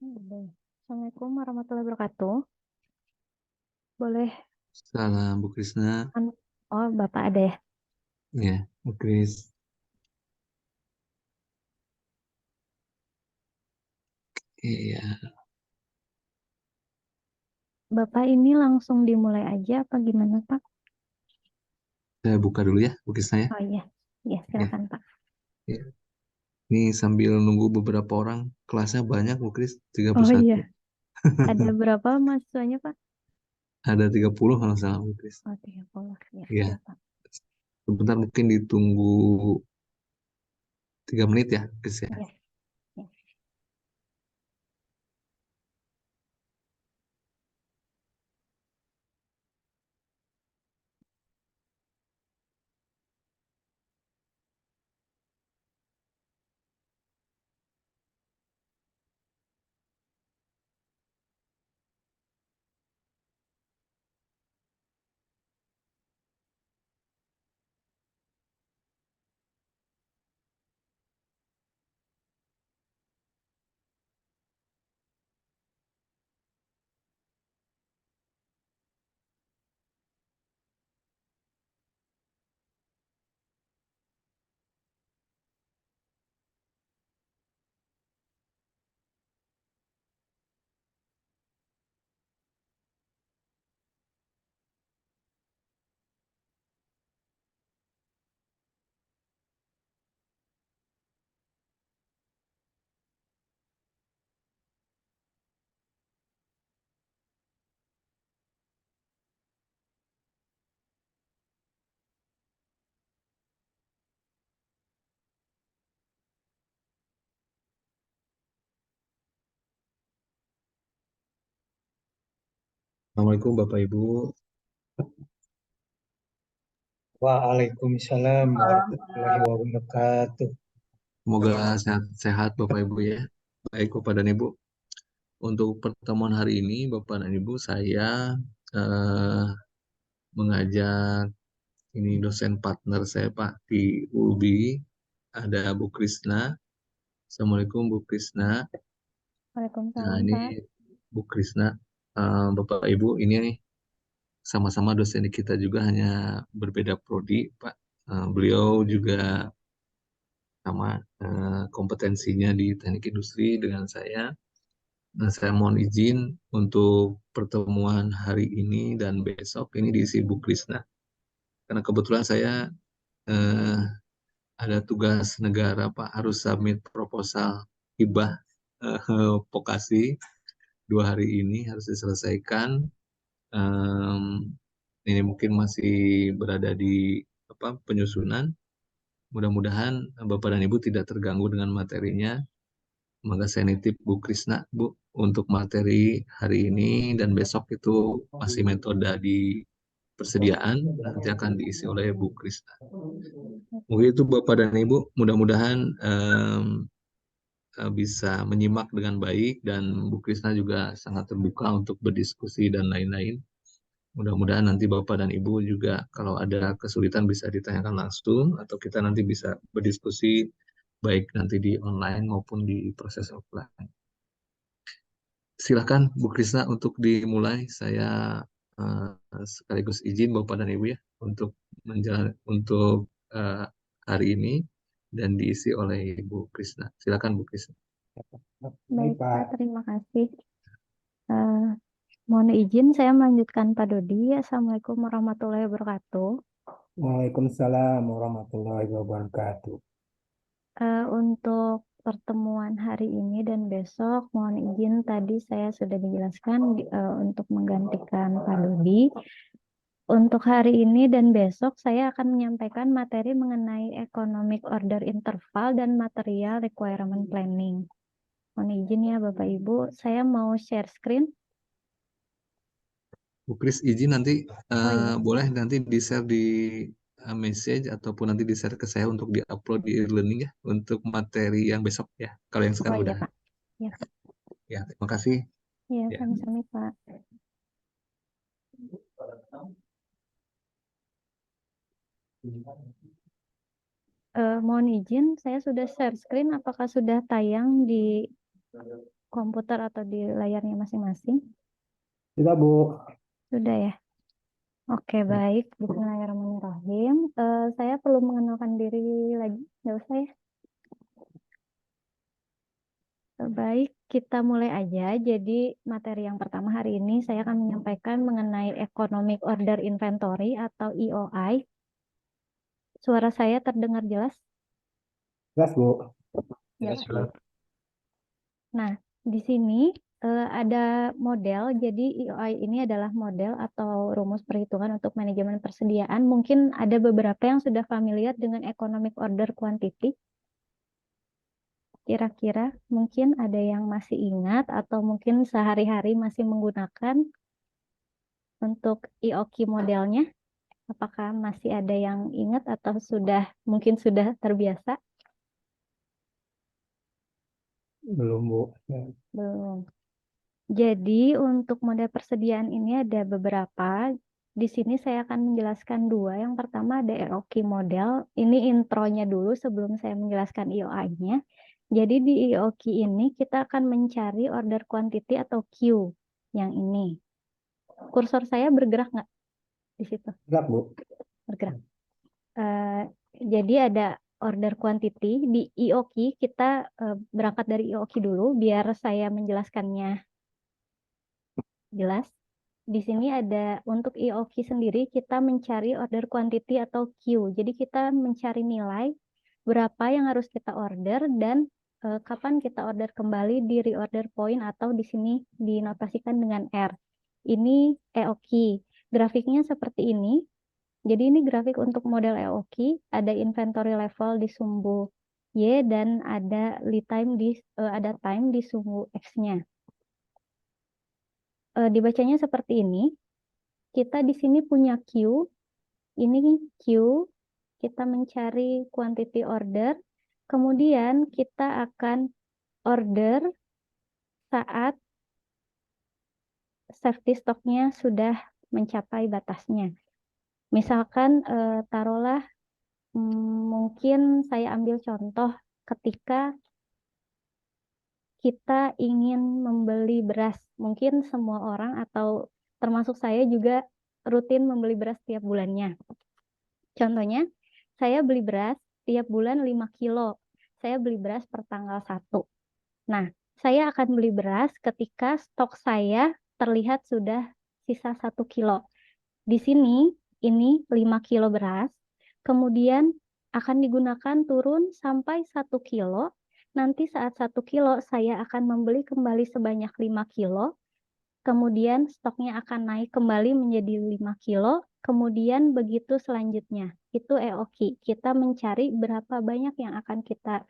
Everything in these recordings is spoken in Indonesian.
Boleh. Assalamualaikum warahmatullahi wabarakatuh. Boleh. Salam Bu Krisna, Oh, Bapak ada ya? ya Bu Kris. Iya, Bapak ini langsung dimulai aja apa gimana, Pak? saya buka dulu ya Bu Krisna ya. Oh iya, ya Ya, silakan Pak. ya. Ini sambil nunggu beberapa orang, kelasnya banyak Bu Kris, Oh 31. iya, ada berapa mahasiswanya, Pak? Ada 30 kalau nggak salah Bu Kris. Oh, 30. Ya, Ya, siap, Pak. sebentar mungkin ditunggu 3 menit ya Bu Kris ya. Ya, ya. Assalamualaikum Bapak Ibu. Waalaikumsalam warahmatullahi wabarakatuh. Semoga sehat-sehat Bapak Ibu ya. Baik Bapak dan Ibu. Untuk pertemuan hari ini Bapak dan Ibu saya eh, mengajak ini dosen partner saya Pak di ULBI, ada Bu Krisna. Assalamualaikum Bu Krisna. Nah Waalaikumsalam, ini Pak. Bu Krisna, Bapak Ibu ini nih sama-sama dosen kita juga hanya berbeda prodi Pak. Beliau juga sama kompetensinya di teknik industri dengan saya. Nah saya mohon izin untuk pertemuan hari ini dan besok ini diisi Bu Krisna. Karena kebetulan saya eh, ada tugas negara Pak, harus submit proposal hibah vokasi 2 hari ini harus diselesaikan. Em, ini mungkin masih berada di penyusunan. Mudah-mudahan Bapak dan Ibu tidak terganggu dengan materinya. Maka saya nitip Bu Krisna Bu untuk materi hari ini dan besok itu masih metode di persediaan, nanti akan diisi oleh Bu Krisna. Mungkin itu Bapak dan Ibu, mudah-mudahan bisa menyimak dengan baik dan Bu Krisna juga sangat terbuka untuk berdiskusi dan lain-lain. Mudah-mudahan nanti Bapak dan Ibu juga kalau ada kesulitan bisa ditanyakan langsung atau kita nanti bisa berdiskusi baik nanti di online maupun di proses offline. Silakan Bu Krisna untuk dimulai. Saya sekaligus izin Bapak dan Ibu ya untuk uh, hari ini dan diisi oleh Bu Krisna. Silakan Bu Krisna. Baik, Pak. Terima kasih. Eh, Mohon izin saya melanjutkan Pak Dodi. Assalamualaikum warahmatullahi wabarakatuh. Waalaikumsalam warahmatullahi wabarakatuh. Untuk pertemuan hari ini dan besok, mohon izin tadi saya sudah dijelaskan untuk menggantikan Pak Dodi. Untuk hari ini dan besok, saya akan menyampaikan materi mengenai economic order interval dan material requirement planning. Mohon izin ya Bapak Ibu, saya mau share screen. Bu Kris izin nanti Oh iya, boleh nanti di-share di message ataupun nanti di-share ke saya untuk di-upload di e-learning ya untuk materi yang besok ya. Kalau yang oh sekarang iya udah. Pak. Ya, Ya, terima kasih. ya Ya. sami-sami Pak. Mohon izin, saya sudah share screen. Apakah sudah tayang di komputer atau di layarnya masing-masing? Tidak, Bu. Sudah ya? Oke, baik. Bismillahirrahmanirrahim. Saya perlu mengenalkan diri lagi? Nggak usah ya? Baik, kita mulai aja. Jadi materi yang pertama hari ini saya akan menyampaikan mengenai Economic Order Inventory atau EOI. Suara saya terdengar jelas? Jelas, Bu. Ya. Jelas, Bu. Nah, di sini ada model. Jadi EOI ini adalah model atau rumus perhitungan untuk manajemen persediaan. Mungkin ada beberapa yang sudah familiar dengan Economic Order Quantity. Kira-kira mungkin ada yang masih ingat atau mungkin sehari-hari masih menggunakan untuk EOQ modelnya. Apakah masih ada yang ingat atau mungkin sudah terbiasa? Belum, Bu. Ya. Belum. Jadi untuk model persediaan ini ada beberapa. Di sini saya akan menjelaskan dua. Yang pertama ada EOQ model. Ini intronya dulu sebelum saya menjelaskan EOI-nya. Jadi di EOQ ini kita akan mencari order quantity atau Q yang ini. Kursor saya bergerak nggak di situ? Jelas, Bu. Bergerak. Jadi ada order quantity di EOQ. Kita berangkat dari EOQ dulu biar saya menjelaskannya jelas. Di sini ada untuk EOQ sendiri kita mencari order quantity atau Q. Jadi kita mencari nilai berapa yang harus kita order dan kapan kita order kembali di reorder point atau di sini dinotasikan dengan R. Ini EOQ. Grafiknya seperti ini. Jadi ini grafik untuk model EOQ, ada inventory level di sumbu Y dan ada lead time ada time di sumbu X-nya. Dibacanya seperti ini. Kita di sini punya Q, ini Q, kita mencari quantity order, kemudian kita akan order saat safety stocknya sudah mencapai batasnya. Misalkan taruhlah mungkin saya ambil contoh ketika kita ingin membeli beras. Mungkin semua orang atau termasuk saya juga rutin membeli beras tiap bulannya. Contohnya, saya beli beras tiap bulan 5 kilo. Saya beli beras per tanggal 1. Nah, saya akan beli beras ketika stok saya terlihat sudah sisa 1 kilo. Di sini, ini 5 kilo beras. Kemudian akan digunakan turun sampai 1 kilo. Nanti saat 1 kilo saya akan membeli kembali sebanyak 5 kilo. Kemudian stoknya akan naik kembali menjadi 5 kilo. Kemudian begitu selanjutnya. Itu EOQ. Kita mencari berapa banyak yang akan kita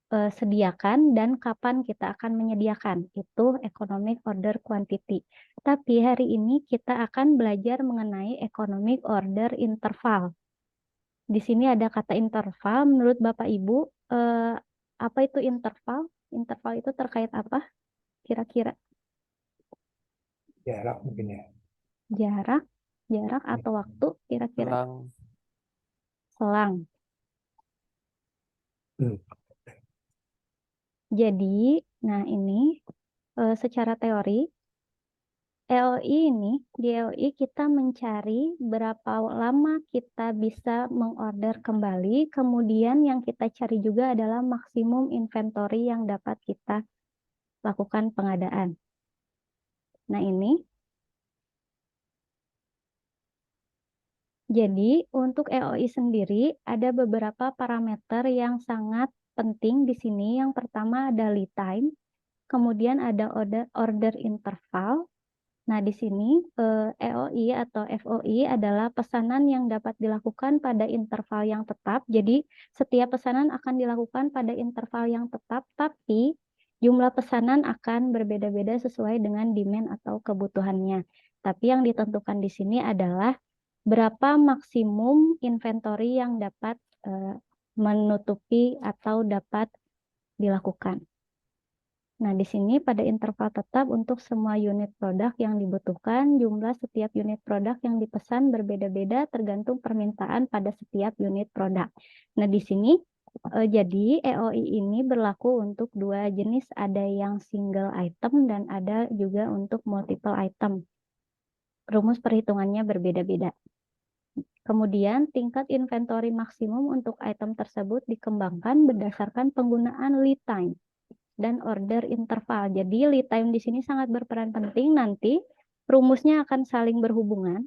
sediakan dan kapan kita akan menyediakan. Itu economic order quantity. Tapi hari ini kita akan belajar mengenai economic order interval. Di sini ada kata interval. Menurut Bapak Ibu, apa itu interval? Interval itu terkait apa? Kira-kira Jarak mungkin ya. jarak atau waktu? Kira-kira Selang. selang. Hmm. Jadi, nah ini secara teori EOI ini, di EOI kita mencari berapa lama kita bisa mengorder kembali, kemudian yang kita cari juga adalah maksimum inventory yang dapat kita lakukan pengadaan. Nah ini, jadi untuk EOI sendiri ada beberapa parameter yang sangat penting di sini. Yang pertama ada lead time, kemudian ada order interval. Nah, di sini EOI atau FOI adalah pesanan yang dapat dilakukan pada interval yang tetap. Jadi, setiap pesanan akan dilakukan pada interval yang tetap, tapi jumlah pesanan akan berbeda-beda sesuai dengan demand atau kebutuhannya. Tapi yang ditentukan di sini adalah berapa maksimum inventory yang dapat menutupi atau dapat dilakukan. Nah, di sini pada interval tetap untuk semua unit produk yang dibutuhkan, jumlah setiap unit produk yang dipesan berbeda-beda tergantung permintaan pada setiap unit produk. Nah, di sini Jadi EOI ini berlaku untuk dua jenis, ada yang single item dan ada juga untuk multiple item. Rumus perhitungannya berbeda-beda. Kemudian tingkat inventory maksimum untuk item tersebut dikembangkan berdasarkan penggunaan lead time dan order interval. Jadi lead time di sini sangat berperan penting, nanti rumusnya akan saling berhubungan.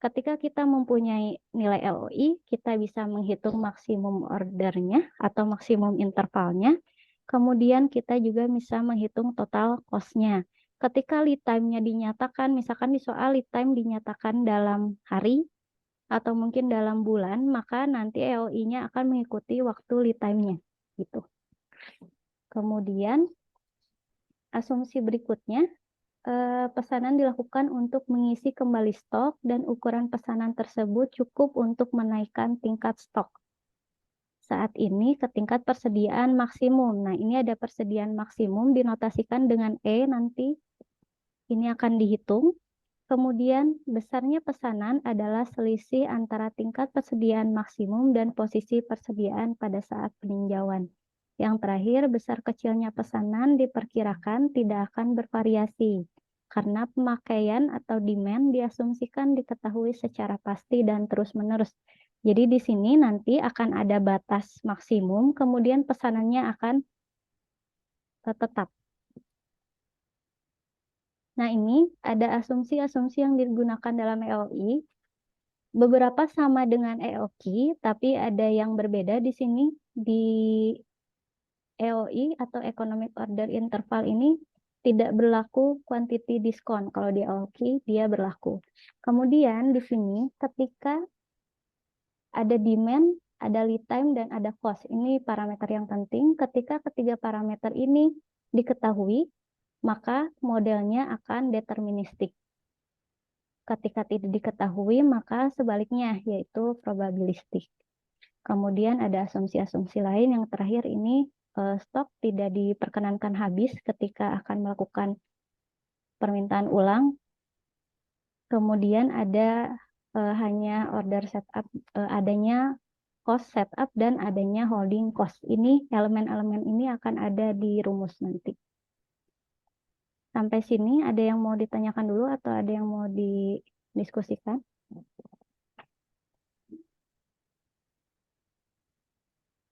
Ketika kita mempunyai nilai LOI, kita bisa menghitung maksimum ordernya atau maksimum intervalnya. Kemudian kita juga bisa menghitung total cost-nya. Ketika lead time-nya dinyatakan, misalkan di soal lead time dinyatakan dalam hari atau mungkin dalam bulan, maka nanti EOI-nya akan mengikuti waktu lead time-nya. Gitu. Kemudian asumsi berikutnya, pesanan dilakukan untuk mengisi kembali stok dan ukuran pesanan tersebut cukup untuk menaikkan tingkat stok saat ini ke tingkat persediaan maksimum. Nah, ini ada persediaan maksimum dinotasikan dengan E, nanti ini akan dihitung. Kemudian besarnya pesanan adalah selisih antara tingkat persediaan maksimum dan posisi persediaan pada saat peninjauan. Yang terakhir, besar kecilnya pesanan diperkirakan tidak akan bervariasi karena pemakaian atau demand diasumsikan diketahui secara pasti dan terus-menerus. Jadi di sini nanti akan ada batas maksimum, kemudian pesanannya akan tetap. Nah, ini ada asumsi-asumsi yang digunakan dalam EOI. Beberapa sama dengan EOQ, tapi ada yang berbeda di sini. Di EOI atau Economic Order Interval ini tidak berlaku quantity diskon. Kalau di EOQ dia berlaku. Kemudian di sini ketika ada demand, ada lead time, dan ada cost. Ini parameter yang penting. Ketika ketiga parameter ini diketahui, maka modelnya akan deterministik. Ketika tidak diketahui, maka sebaliknya, yaitu probabilistik. Kemudian ada asumsi-asumsi lain. Yang terakhir ini, stok tidak diperkenankan habis ketika akan melakukan permintaan ulang. Kemudian ada hanya order setup, adanya cost setup dan adanya holding cost. Ini elemen-elemen ini akan ada di rumus nanti. Sampai sini ada yang mau ditanyakan dulu atau ada yang mau didiskusikan?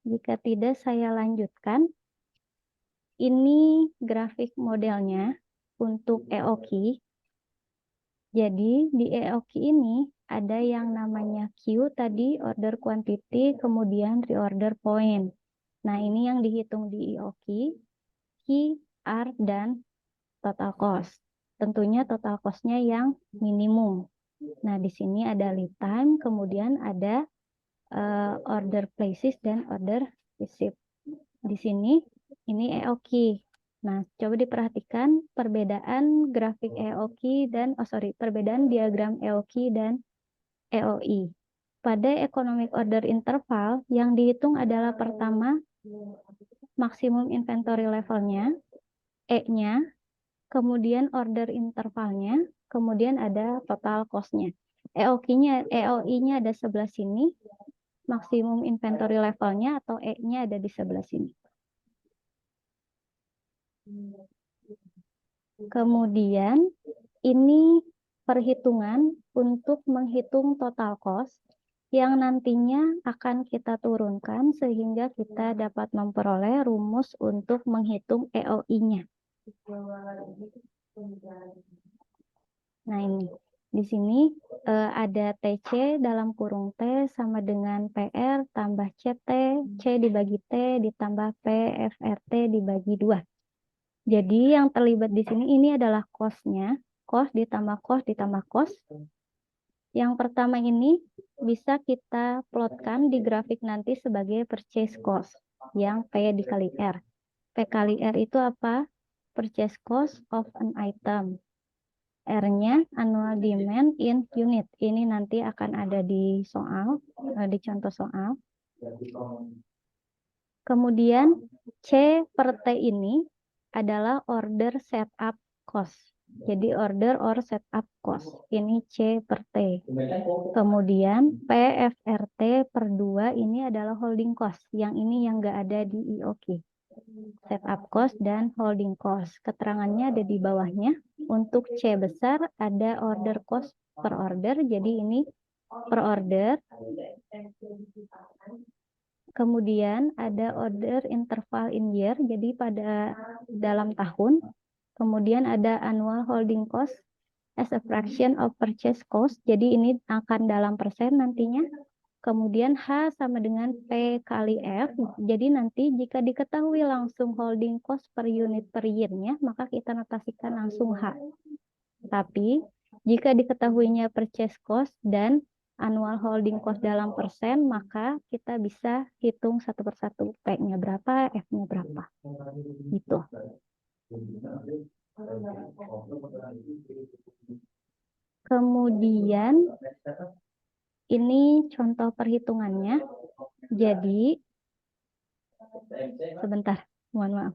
Jika tidak, saya lanjutkan. Ini grafik modelnya untuk EOQ. Jadi di EOQ ini ada yang namanya Q tadi, order quantity, kemudian reorder point. Nah, ini yang dihitung di EOQ, Q, R, dan total cost. Tentunya total cost-nya yang minimum. Nah, di sini ada lead time, kemudian ada order places dan order receipt. Di sini ini EOQ. Nah, coba diperhatikan perbedaan grafik EOQ dan perbedaan diagram EOQ dan EOI. Pada economic order interval yang dihitung adalah pertama maksimum inventory levelnya, E-nya, kemudian order intervalnya, kemudian ada total cost-nya. EOI-nya ada sebelah sini, maksimum inventory levelnya atau E-nya ada di sebelah sini. Kemudian ini perhitungan untuk menghitung total cost yang nantinya akan kita turunkan sehingga kita dapat memperoleh rumus untuk menghitung EOI-nya. Nah, ini di sini ada TC dalam kurung T sama dengan PR tambah CT, C dibagi T ditambah P FRT dibagi 2. Jadi yang terlibat di sini ini adalah cost-nya, cost ditambah cost ditambah cost. Yang pertama ini bisa kita plotkan di grafik nanti sebagai purchase cost, yang P dikali R. P kali R itu apa? Purchase cost of an item. R-nya annual demand in unit. Ini nanti akan ada di soal, di contoh soal. Kemudian C per T ini adalah order setup cost. Jadi order or setup cost. Ini C per T. Kemudian PFRT per 2 ini adalah holding cost. Yang ini yang nggak ada di IOQ. Setup cost dan holding cost. Keterangannya ada di bawahnya. Untuk C besar ada order cost per order. Jadi ini per order. Kemudian ada order interval in year. Jadi pada dalam tahun. Kemudian ada annual holding cost as a fraction of purchase cost. Jadi ini akan dalam persen nantinya. Kemudian H sama dengan P kali F. Jadi nanti jika diketahui langsung holding cost per unit per year-nya, maka kita notasikan langsung H. Tapi jika diketahuinya purchase cost dan annual holding cost dalam persen, maka kita bisa hitung satu persatu. P-nya berapa, F-nya berapa. Gitu. Kemudian ini contoh perhitungannya. Jadi sebentar, mohon maaf.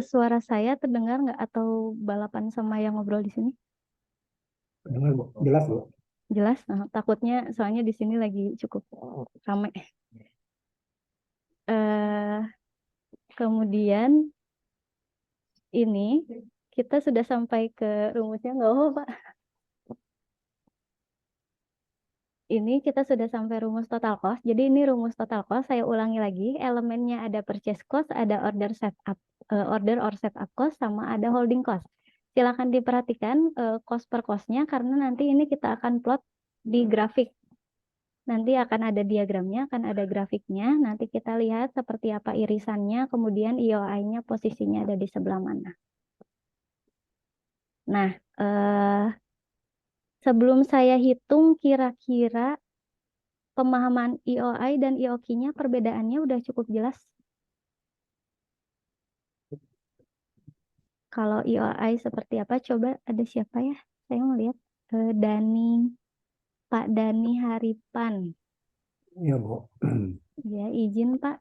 Suara saya terdengar nggak atau balapan sama yang ngobrol di sini? Dengar, Bu. Jelas, Bu. Jelas? Nah, takutnya soalnya di sini lagi cukup ramai. Kemudian ini kita sudah sampai ke rumusnya, nggak apa, Pak? Ini kita sudah sampai rumus total cost. Jadi ini rumus total cost. Saya ulangi lagi. Elemennya ada purchase cost, ada order setup, order or setup cost, sama ada holding cost. Silakan diperhatikan cost per cost-nya karena nanti ini kita akan plot di grafik. Nanti akan ada diagramnya, akan ada grafiknya. Nanti kita lihat seperti apa irisannya, kemudian IOI-nya posisinya ada di sebelah mana. Nah, sebelum saya hitung kira-kira pemahaman IOI dan IOQ-nya perbedaannya udah cukup jelas. Kalau IOI seperti apa? Coba ada siapa ya? Saya mau lihat. Pak Dani Haripan. Iya, Bu. Ya, izin Pak.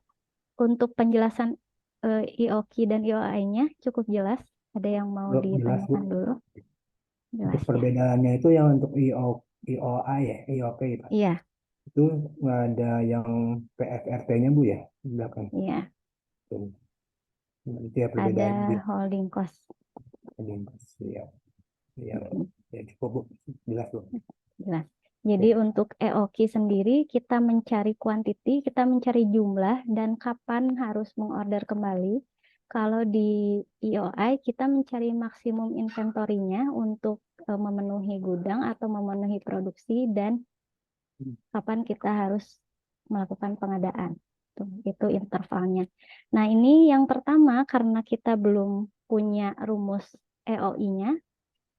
Untuk penjelasan IOQ dan IOI-nya cukup jelas. Ada yang mau Jelas, Bu. ditanyakan dulu? Jelas Untuk ya. perbedaannya itu yang untuk IOI ya, IOP, Pak. Iya, Itu nggak ada yang PFRT-nya, Bu, ya? Di belakang. iya. Tuh. Itu ya Ada perbedaannya. holding cost. Ya, ya, ya cukup, Bu. Jelas, Bu. Jelas. Jadi Ya. untuk EOQ sendiri kita mencari quantity, kita mencari jumlah dan kapan harus mengorder kembali. Kalau di IOI kita mencari maksimum inventory-nya untuk memenuhi gudang atau memenuhi produksi dan kapan kita harus melakukan pengadaan. Itu intervalnya. Nah, ini yang pertama karena kita belum punya rumus EOI-nya,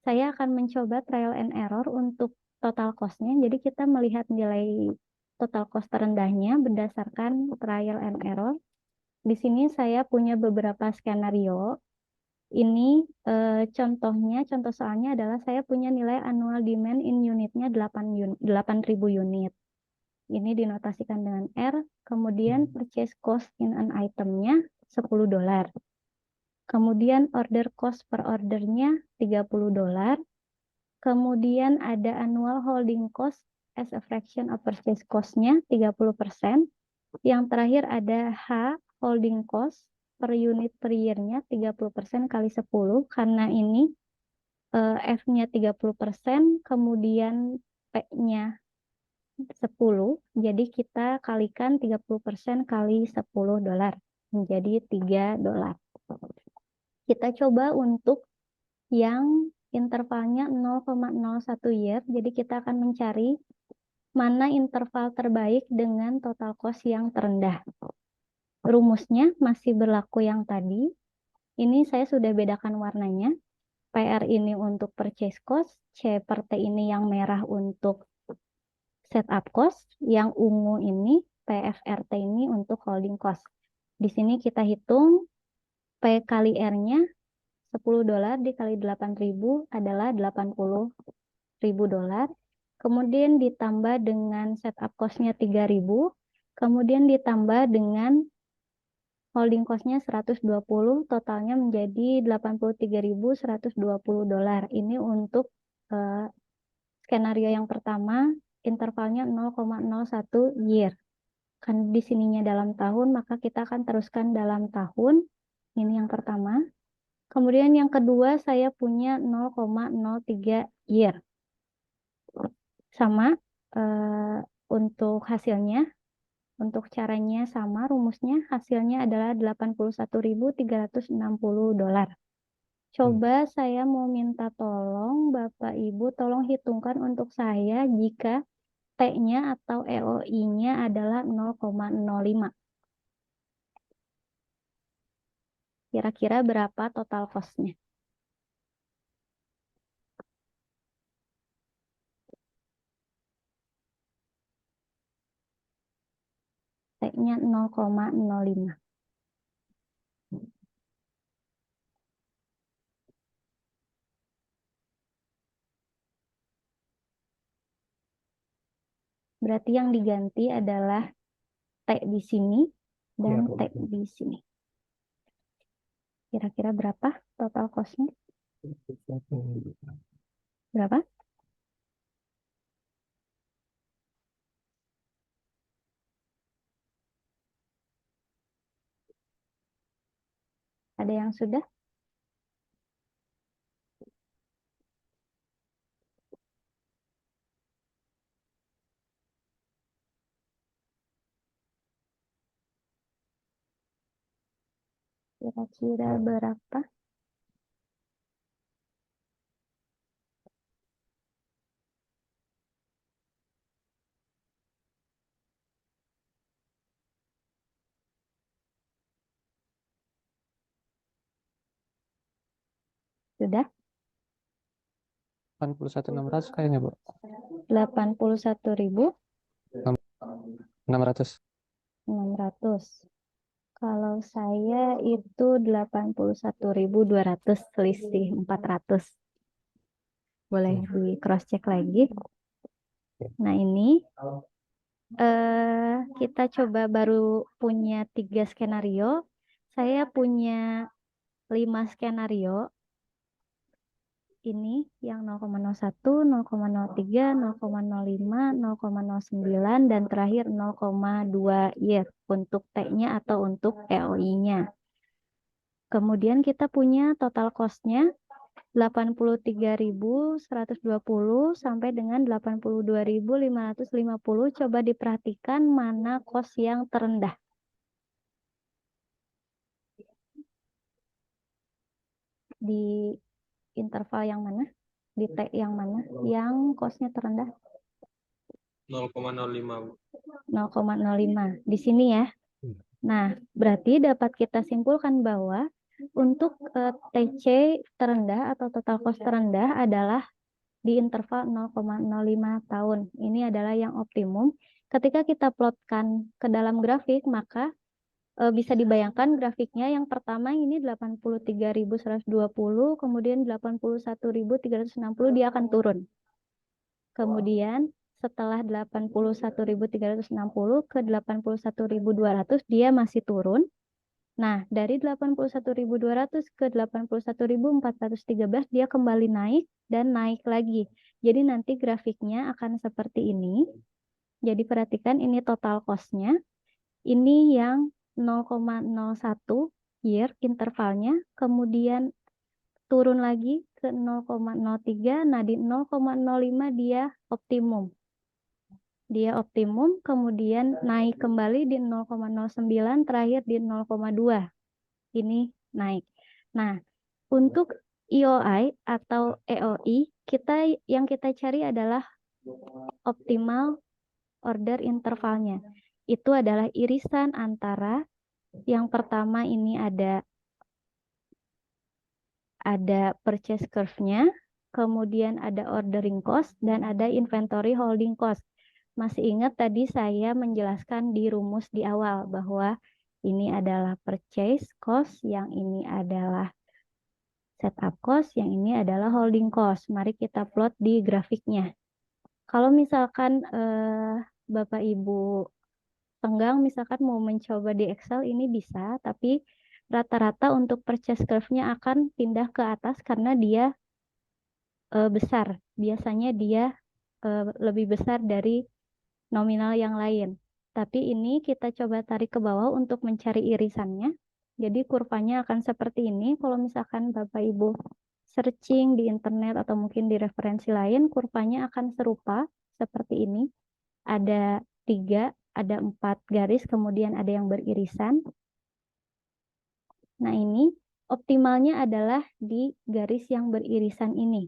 saya akan mencoba trial and error untuk total cost-nya. Jadi kita melihat nilai total cost terendahnya berdasarkan trial and error. Di sini saya punya beberapa skenario. Ini contohnya, contoh soalnya adalah saya punya nilai annual demand in unitnya 8.000 unit. Ini dinotasikan dengan R. Kemudian purchase cost in an item-nya $10. Kemudian order cost per ordernya $30. Kemudian ada annual holding cost as a fraction of purchase cost-nya 30%. Yang terakhir ada H, holding cost per unit per year-nya 30% kali 10. Karena ini F-nya 30%, kemudian P-nya 10. Jadi kita kalikan 30% kali $10. Menjadi $3. Kita coba untuk yang intervalnya 0,01 year. Jadi kita akan mencari mana interval terbaik dengan total cost yang terendah. Rumusnya masih berlaku yang tadi. Ini saya sudah bedakan warnanya. PR ini untuk purchase cost, C per T ini yang merah untuk setup cost, yang ungu ini PFRT ini untuk holding cost. Di sini kita hitung P kali R-nya $10 dikali 8.000 adalah $80.000. kemudian ditambah dengan setup cost-nya 3.000, kemudian ditambah dengan holding cost-nya 120, totalnya menjadi $83.120. Ini untuk skenario yang pertama, intervalnya 0,01 year. Kan di sininya dalam tahun, maka kita akan teruskan dalam tahun. Ini yang pertama. Kemudian yang kedua, saya punya 0,03 year. Sama untuk hasilnya, untuk caranya sama, rumusnya hasilnya adalah $81.360. Coba saya mau minta tolong Bapak Ibu, tolong hitungkan untuk saya jika T-nya atau EOI-nya adalah 0,05. Kira-kira berapa total cost-nya? T-nya 0,05. Berarti yang diganti adalah T di sini dan T di sini. Kira-kira berapa total cost-nya? Berapa? Ada yang sudah? Kira-kira berapa? Sudah? 81.600 kayaknya, Bu. 81.600. 600. Kalau saya itu 81.200, selisih 400. Boleh di cross check lagi. Nah, ini kita coba baru punya 3 skenario. Saya punya 5 skenario. Ini yang 0,01, 0,03, 0,05, 0,09, dan terakhir 0,2 year untuk T-nya atau untuk EOI-nya. Kemudian kita punya total cost-nya 83.120 sampai dengan 82.550. Coba diperhatikan mana cost yang terendah. Di interval yang mana? Di T yang mana? Yang cost-nya terendah? 0,05. 0,05. Di sini ya. Nah, berarti dapat kita simpulkan bahwa untuk TC terendah atau total cost terendah adalah di interval 0,05 tahun. Ini adalah yang optimum. Ketika kita plotkan ke dalam grafik, maka bisa dibayangkan grafiknya yang pertama ini 83.120, kemudian 81.360 dia akan turun. Kemudian setelah 81.360 ke 81.200 dia masih turun. Nah, dari 81.200 ke 81.413 dia kembali naik dan naik lagi. Jadi nanti grafiknya akan seperti ini. Jadi perhatikan ini total cost-nya. Ini yang 0,01 year intervalnya, kemudian turun lagi ke 0,03, nah di 0,05 dia optimum. Dia optimum, kemudian naik kembali di 0,09, terakhir di 0,2. Ini naik. Nah, untuk EOI atau EOI, yang kita cari adalah optimal order intervalnya. Itu adalah irisan antara yang pertama ini ada purchase curve-nya, kemudian ada ordering cost, dan ada inventory holding cost. Masih ingat tadi saya menjelaskan di rumus di awal bahwa ini adalah purchase cost, yang ini adalah setup cost, yang ini adalah holding cost. Mari kita plot di grafiknya. Kalau misalkan Bapak Ibu tenggang misalkan mau mencoba di Excel ini bisa, tapi rata-rata untuk purchase curve-nya akan pindah ke atas karena dia besar. Biasanya dia lebih besar dari nominal yang lain. Tapi ini kita coba tarik ke bawah untuk mencari irisannya. Jadi kurvanya akan seperti ini. Kalau misalkan Bapak Ibu searching di internet atau mungkin di referensi lain, kurvanya akan serupa seperti ini. Ada 3, ada 4 garis, kemudian ada yang beririsan. Nah ini optimalnya adalah di garis yang beririsan ini.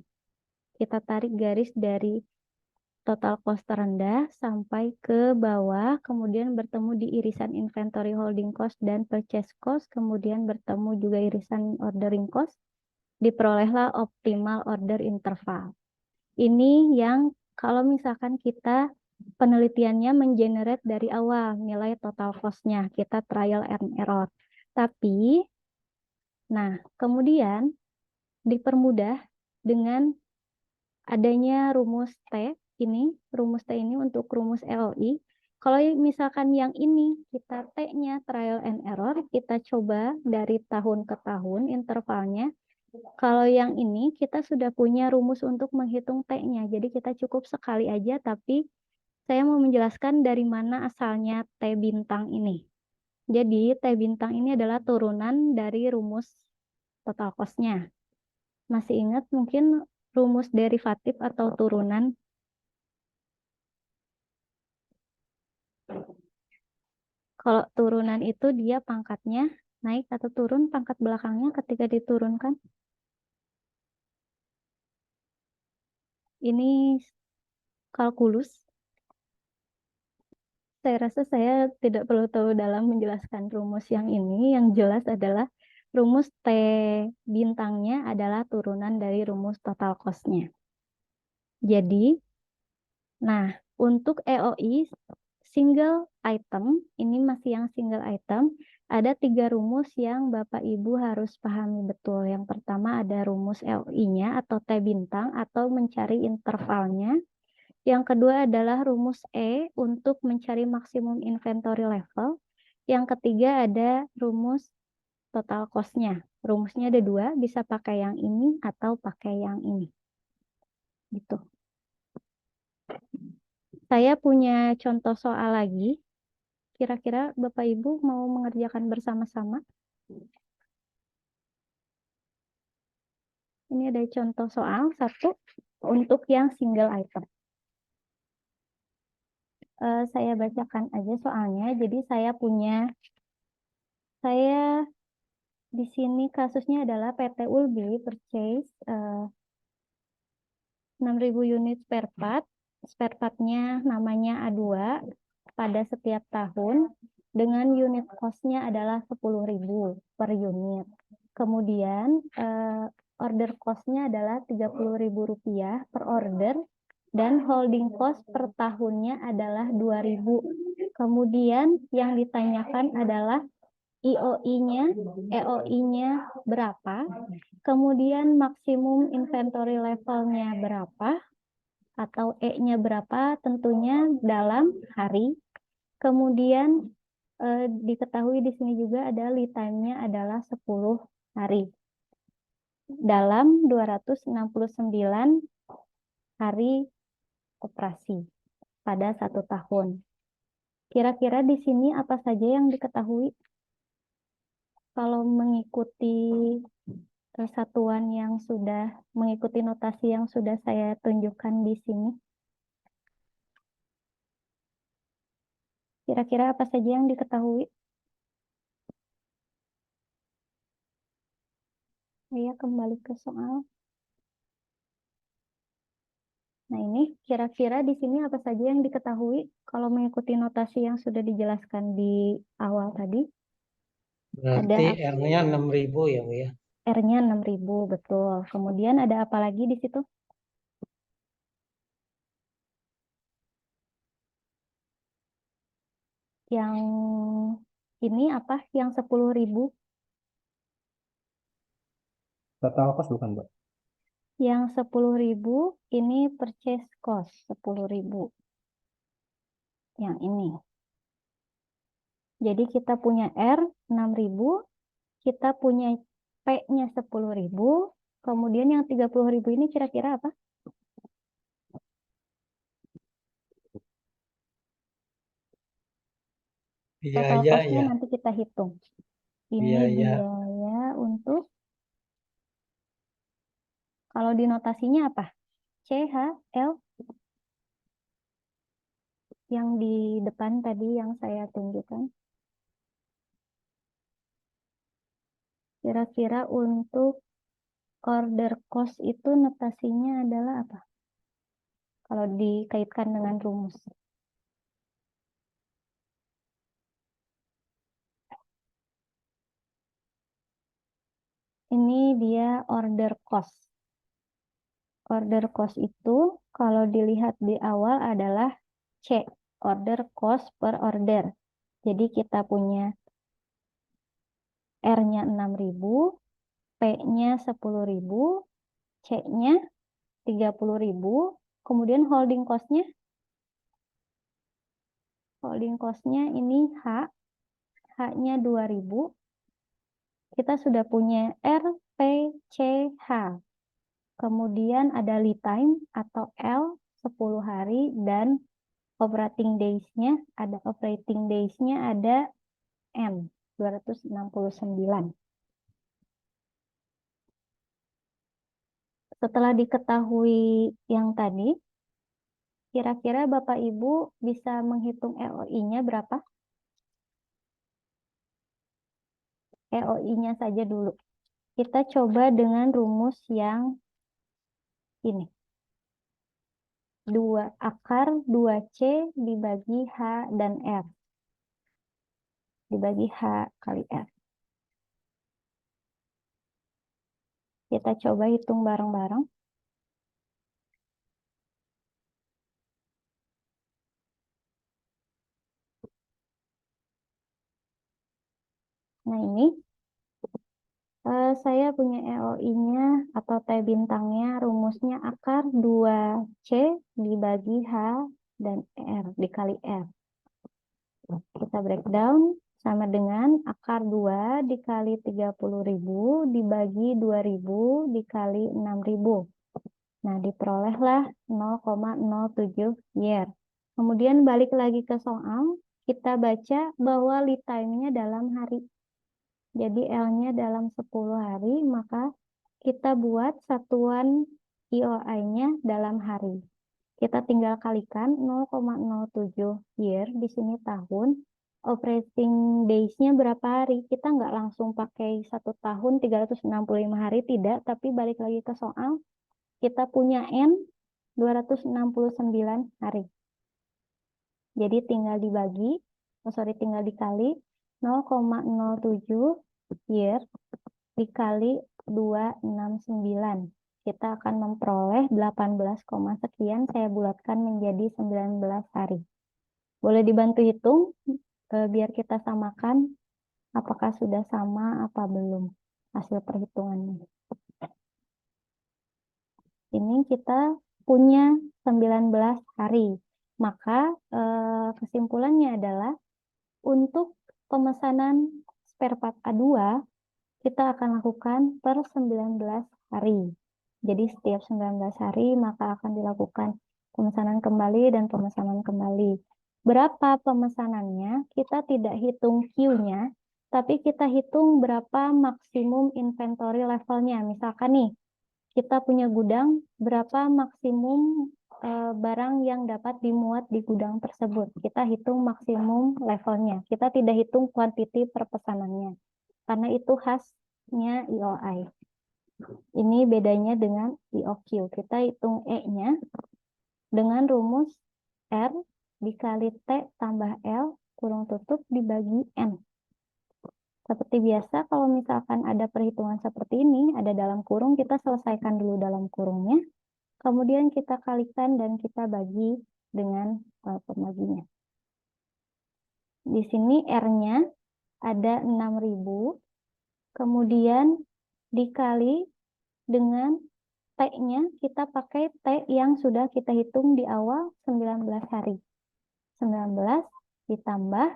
Kita tarik garis dari total cost terendah sampai ke bawah, kemudian bertemu di irisan inventory holding cost dan purchase cost, kemudian bertemu juga irisan ordering cost, diperolehlah optimal order interval. Ini yang kalau misalkan kita penelitiannya mengenerate dari awal nilai total cost-nya, kita trial and error. Tapi, nah kemudian dipermudah dengan adanya rumus T rumus T ini untuk rumus LOI. Kalau misalkan yang ini kita T-nya trial and error, kita coba dari tahun ke tahun intervalnya. Kalau yang ini kita sudah punya rumus untuk menghitung T-nya. Jadi kita cukup sekali aja, tapi saya mau menjelaskan dari mana asalnya T bintang ini. Jadi T bintang ini adalah turunan dari rumus total cost-nya. Masih ingat mungkin rumus derivatif atau turunan? Kalau turunan itu dia pangkatnya naik atau turun pangkat belakangnya ketika diturunkan. Ini kalkulus. Saya rasa saya tidak perlu tahu dalam menjelaskan rumus yang ini. Yang jelas adalah rumus T bintangnya adalah turunan dari rumus total cost-nya. Jadi, nah untuk EOI single item, ini masih yang single item, ada 3 rumus yang Bapak Ibu harus pahami betul. Yang pertama ada rumus LI-nya atau T bintang atau mencari intervalnya. Yang kedua adalah rumus E untuk mencari maksimum inventory level. Yang ketiga ada rumus total cost-nya. Rumusnya ada 2, bisa pakai yang ini atau pakai yang ini. Gitu. Saya punya contoh soal lagi. Kira-kira Bapak Ibu mau mengerjakan bersama-sama? Ini ada contoh soal satu untuk yang single item. Saya bacakan aja soalnya. Jadi saya di sini kasusnya adalah PT Ulbi purchase 6.000 unit spare part. Spare partnya namanya A2 pada setiap tahun dengan unit cost-nya adalah 10.000 per unit. Kemudian order cost-nya adalah Rp30.000 per order dan holding cost per tahunnya adalah 2.000. Kemudian yang ditanyakan adalah EOI-nya berapa, kemudian maksimum inventory levelnya berapa, atau E-nya berapa, tentunya dalam hari. Kemudian diketahui di sini juga ada lead time-nya adalah 10 hari. Dalam 269 hari operasi pada 1 tahun. Kira-kira di sini apa saja yang diketahui? Kalau mengikuti satuan yang sudah mengikuti notasi yang sudah saya tunjukkan di sini. Kira-kira apa saja yang diketahui? Saya kembali ke soal. Nah ini kira-kira di sini apa saja yang diketahui kalau mengikuti notasi yang sudah dijelaskan di awal tadi? Berarti R-nya 6.000 ya, Bu ya? R-nya 6.000, betul. Kemudian ada apa lagi di situ? Yang ini apa? Yang 10.000? Total cost bukan, Bu? Yang 10.000 ini purchase cost 10.000. Yang ini. Jadi kita punya R 6.000, kita punya P-nya 10.000, kemudian yang 30.000 ini kira-kira apa? Total Biaya cost-nya ya, nanti kita hitung. Ini biaya biaya untuk, kalau di notasinya apa? CHL yang di depan tadi yang saya tunjukkan. Kira-kira untuk order cost itu notasinya adalah apa? Kalau dikaitkan dengan rumus. Ini dia order cost. Order cost itu kalau dilihat di awal adalah C, order cost per order. Jadi kita punya R-nya 6.000, P-nya 10.000, C-nya 30.000, kemudian holding cost-nya ini H-nya 2.000. Kita sudah punya R, P, C, H. Kemudian ada lead time atau L 10 hari dan operating days-nya ada N 269. Setelah diketahui yang tadi, kira-kira Bapak Ibu bisa menghitung EOI-nya berapa? EOI-nya saja dulu. Kita coba dengan rumus yang ini. 2 dibagi H dan R. Dibagi H kali R. Kita coba hitung bareng-bareng. Nah ini, saya punya EOI-nya atau T bintangnya, rumusnya akar 2C dibagi H dan R dikali R. Kita breakdown sama dengan akar 2 dikali 30.000 dibagi 2.000 dikali 6.000. Nah, diperolehlah 0,07 year. Kemudian balik lagi ke soal, kita baca bahwa lead time-nya dalam hari. Jadi L-nya dalam 10 hari, maka kita buat satuan IOI-nya dalam hari. Kita tinggal kalikan 0,07 year, di sini tahun. Operating days-nya berapa hari? Kita nggak langsung pakai 1 tahun 365 hari, tidak. Tapi balik lagi ke soal, kita punya N 269 hari. Jadi tinggal dikali 0,07 year dikali 269. Kita akan memperoleh 18, sekian, saya bulatkan menjadi 19 hari. Boleh dibantu hitung biar kita samakan apakah sudah sama apa belum hasil perhitungannya. Ini kita punya 19 hari. Maka kesimpulannya adalah untuk pemesanan spare part A2 kita akan lakukan per 19 hari. Jadi setiap 19 hari maka akan dilakukan pemesanan kembali dan pemesanan kembali. Berapa pemesanannya? Kita tidak hitung Q-nya, tapi kita hitung berapa maksimum inventory levelnya. Misalkan nih, kita punya gudang, berapa maksimum barang yang dapat dimuat di gudang tersebut. Kita hitung maksimum levelnya. Kita tidak hitung quantity per pesanannya. Karena itu khasnya IOI. Ini bedanya dengan IOQ. Kita hitung E-nya dengan rumus R dikali T tambah L kurung tutup dibagi N. Seperti biasa, kalau misalkan ada perhitungan seperti ini, ada dalam kurung, kita selesaikan dulu dalam kurungnya. Kemudian kita kalikan dan kita bagi dengan pembaginya. Di sini R-nya ada 6.000, kemudian dikali dengan T-nya kita pakai T yang sudah kita hitung di awal 19 hari. 19 ditambah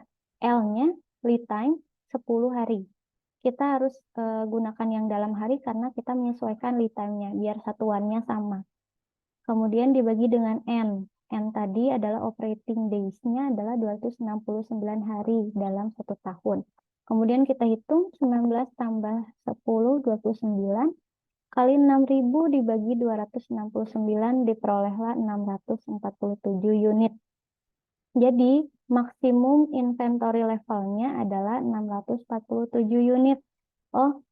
L-nya lead time 10 hari. Kita harus gunakan yang dalam hari karena kita menyesuaikan lead time-nya biar satuannya sama. Kemudian dibagi dengan N. N tadi adalah operating days-nya adalah 269 hari dalam 1 tahun. Kemudian kita hitung 19 tambah 10, 29. Kali 6.000 dibagi 269 diperolehlah 647 unit. Jadi, maksimum inventory levelnya adalah 647 unit.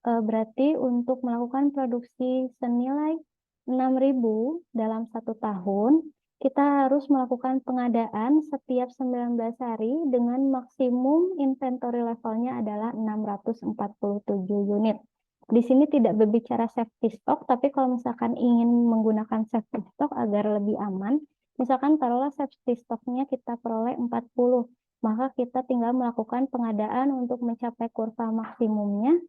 Berarti untuk melakukan produksi senilai 6.000 dalam 1 tahun, kita harus melakukan pengadaan setiap 19 hari dengan maksimum inventory levelnya adalah 647 unit. Di sini tidak berbicara safety stock, tapi kalau misalkan ingin menggunakan safety stock agar lebih aman, misalkan taruhlah safety stocknya kita peroleh 40, maka kita tinggal melakukan pengadaan untuk mencapai kurva maksimumnya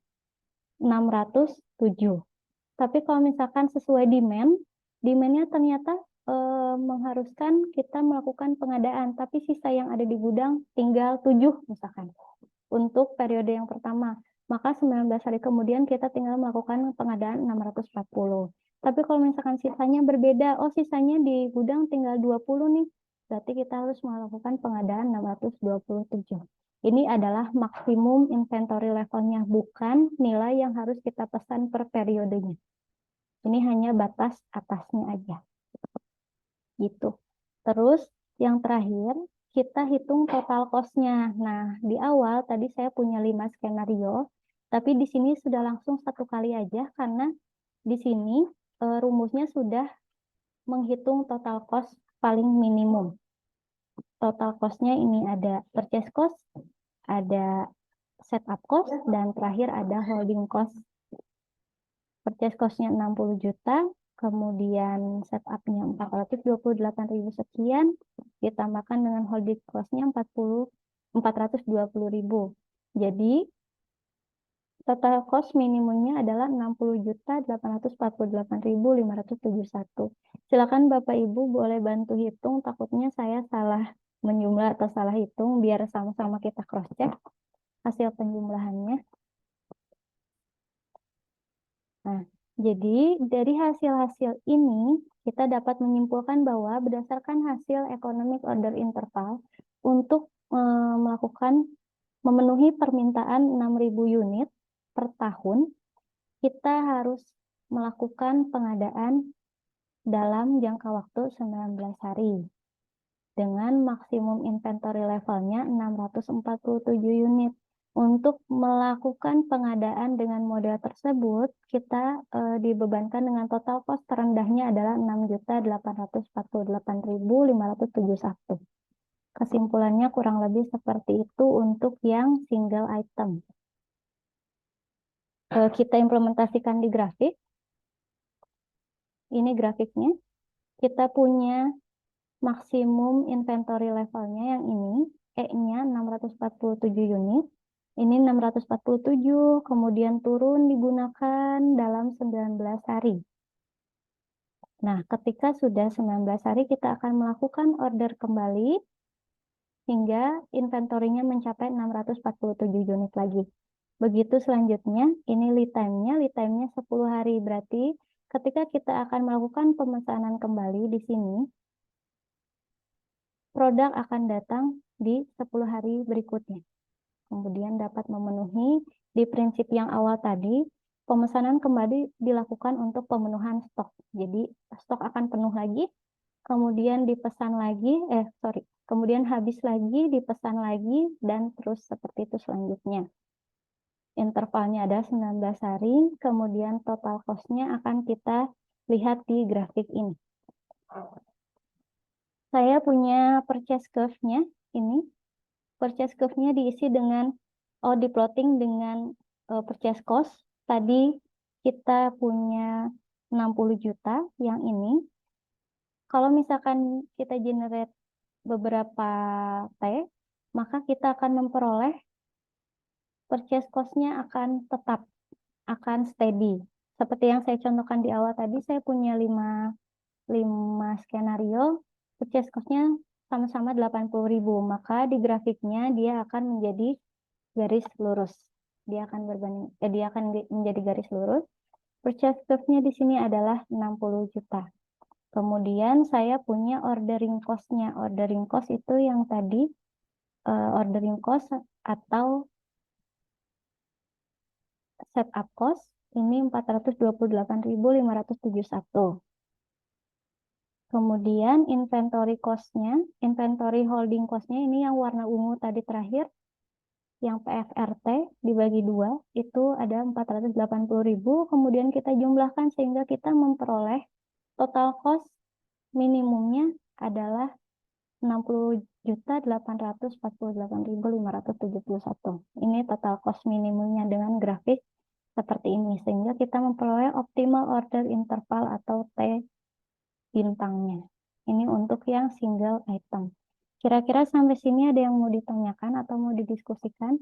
607. Tapi kalau misalkan sesuai demand-nya ternyata mengharuskan kita melakukan pengadaan, tapi sisa yang ada di gudang tinggal 7 misalkan untuk periode yang pertama. Maka 19 hari kemudian kita tinggal melakukan pengadaan 640. Tapi kalau misalkan sisanya berbeda, sisanya di gudang tinggal 20 nih, berarti kita harus melakukan pengadaan 627. Ini adalah maksimum inventory levelnya, bukan nilai yang harus kita pesan per periodenya. Ini hanya batas atasnya aja. Gitu. Terus yang terakhir, kita hitung total cost-nya. Nah, di awal tadi saya punya 5 skenario, tapi di sini sudah langsung 1 kali aja karena di sini rumusnya sudah menghitung total cost paling minimum. Total cost-nya ini ada purchase cost, ada setup cost, dan terakhir ada holding cost. Purchase cost-nya 60 juta, kemudian setup-nya 428.000 sekian, ditambahkan dengan holding cost-nya 420.000. Jadi, total cost minimumnya adalah 60.848.571. Silakan Bapak Ibu boleh bantu hitung, takutnya saya salah menjumlah atau salah hitung, biar sama-sama kita cross-check hasil penjumlahannya. Nah, jadi dari hasil-hasil ini kita dapat menyimpulkan bahwa berdasarkan hasil economic order interval untuk memenuhi permintaan 6.000 unit per tahun, kita harus melakukan pengadaan dalam jangka waktu 19 hari dengan maksimum inventory levelnya 647 unit. Untuk melakukan pengadaan dengan model tersebut, kita dibebankan dengan total cost terendahnya adalah 6.848.571. Kesimpulannya kurang lebih seperti itu untuk yang single item. Kita implementasikan di grafik. Ini grafiknya. Kita punya maksimum inventory levelnya yang ini, E-nya 647 unit. Ini 647, kemudian turun digunakan dalam 19 hari. Nah, ketika sudah 19 hari, kita akan melakukan order kembali hingga inventorinya mencapai 647 unit lagi. Begitu selanjutnya, ini lead time-nya 10 hari. Berarti ketika kita akan melakukan pemesanan kembali di sini, produk akan datang di 10 hari berikutnya. Kemudian dapat memenuhi di prinsip yang awal tadi, pemesanan kembali dilakukan untuk pemenuhan stok. Jadi stok akan penuh lagi, kemudian dipesan lagi, kemudian habis lagi, dipesan lagi, dan terus seperti itu selanjutnya. Intervalnya ada 19 hari, kemudian total cost-nya akan kita lihat di grafik ini. Saya punya purchase curve-nya ini. Purchase curve-nya diisi dengan diplotting dengan purchase cost. Tadi kita punya 60 juta yang ini. Kalau misalkan kita generate beberapa T, maka kita akan memperoleh purchase cost-nya akan tetap, akan steady seperti yang saya contohkan di awal tadi, saya punya 5 skenario, purchase cost-nya sama-sama 80.000. Maka di grafiknya dia akan menjadi garis lurus. Dia akan menjadi garis lurus. Purchase cost-nya di sini adalah 60 juta. Kemudian saya punya ordering cost-nya. Ordering cost itu yang tadi ordering cost atau setup cost ini 428.571. Kemudian inventory cost-nya, inventory holding cost-nya ini yang warna ungu tadi terakhir, yang PFRT dibagi 2, itu ada 480.000. Kemudian kita jumlahkan sehingga kita memperoleh total cost minimumnya adalah 60.848.571. Ini total cost minimumnya dengan grafik seperti ini. Sehingga kita memperoleh optimal order interval atau T bintangnya. Ini untuk yang single item. Kira-kira sampai sini ada yang mau ditanyakan atau mau didiskusikan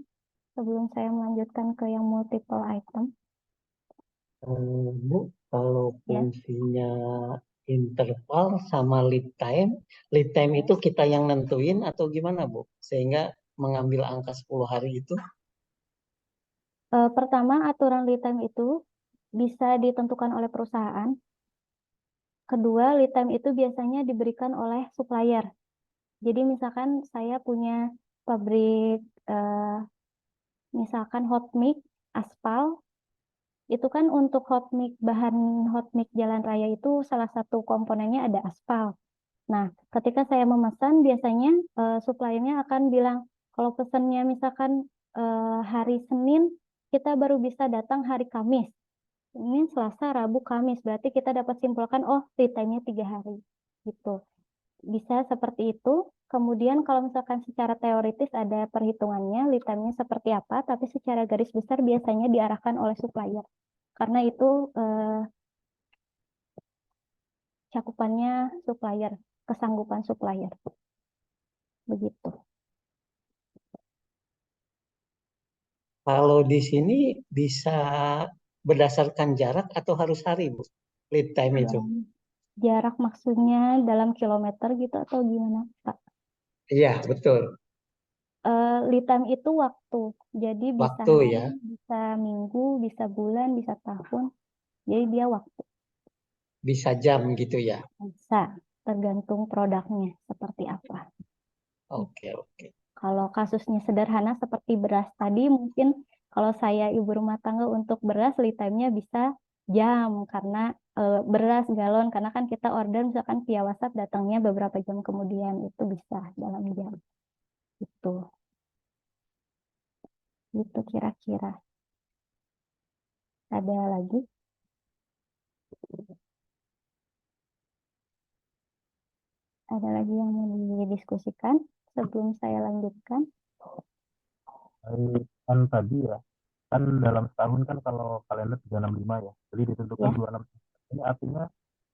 sebelum saya melanjutkan ke yang multiple item? Bu, kalau Ya. fungsinya interval sama lead time itu kita yang nentuin atau gimana, Bu? Sehingga mengambil angka 10 hari itu. Pertama, aturan lead time itu bisa ditentukan oleh perusahaan. Kedua, lead time itu biasanya diberikan oleh supplier. Jadi misalkan saya punya pabrik, misalkan hot mix, aspal, itu kan untuk bahan hot mix jalan raya itu salah satu komponennya ada aspal. Nah, ketika saya memesan, biasanya suppliernya akan bilang, kalau pesannya misalkan hari Senin, kita baru bisa datang hari Kamis. Ini Selasa, Rabu, Kamis. Berarti kita dapat simpulkan, oh, lead time-nya 3 hari. Gitu. Bisa seperti itu. Kemudian kalau misalkan secara teoritis ada perhitungannya, lead time-nya seperti apa, tapi secara garis besar biasanya diarahkan oleh supplier. Karena itu cakupannya supplier, kesanggupan supplier. Begitu. Kalau di sini bisa berdasarkan jarak atau harus hari, Bu? Lead time itu. Jarak maksudnya dalam kilometer gitu atau gimana, Pak? Iya, betul. Lead time itu waktu. Jadi bisa Waktu hari, ya. bisa minggu, bisa bulan, bisa tahun. Jadi dia waktu. Bisa jam gitu ya. Bisa tergantung produknya seperti apa. Oke, oke. Kalau kasusnya sederhana seperti beras tadi, mungkin kalau saya ibu rumah tangga untuk beras, lead time-nya bisa jam karena beras galon, karena kan kita order misalkan via WhatsApp datangnya beberapa jam kemudian, itu bisa dalam jam. Itu kira-kira. Ada lagi? Ada lagi yang mau didiskusikan sebelum saya lanjutkan? Kan tadi ya, kan dalam setahun kan kalau kalender 365 ya, jadi ditentukan Ya. 26. Ini artinya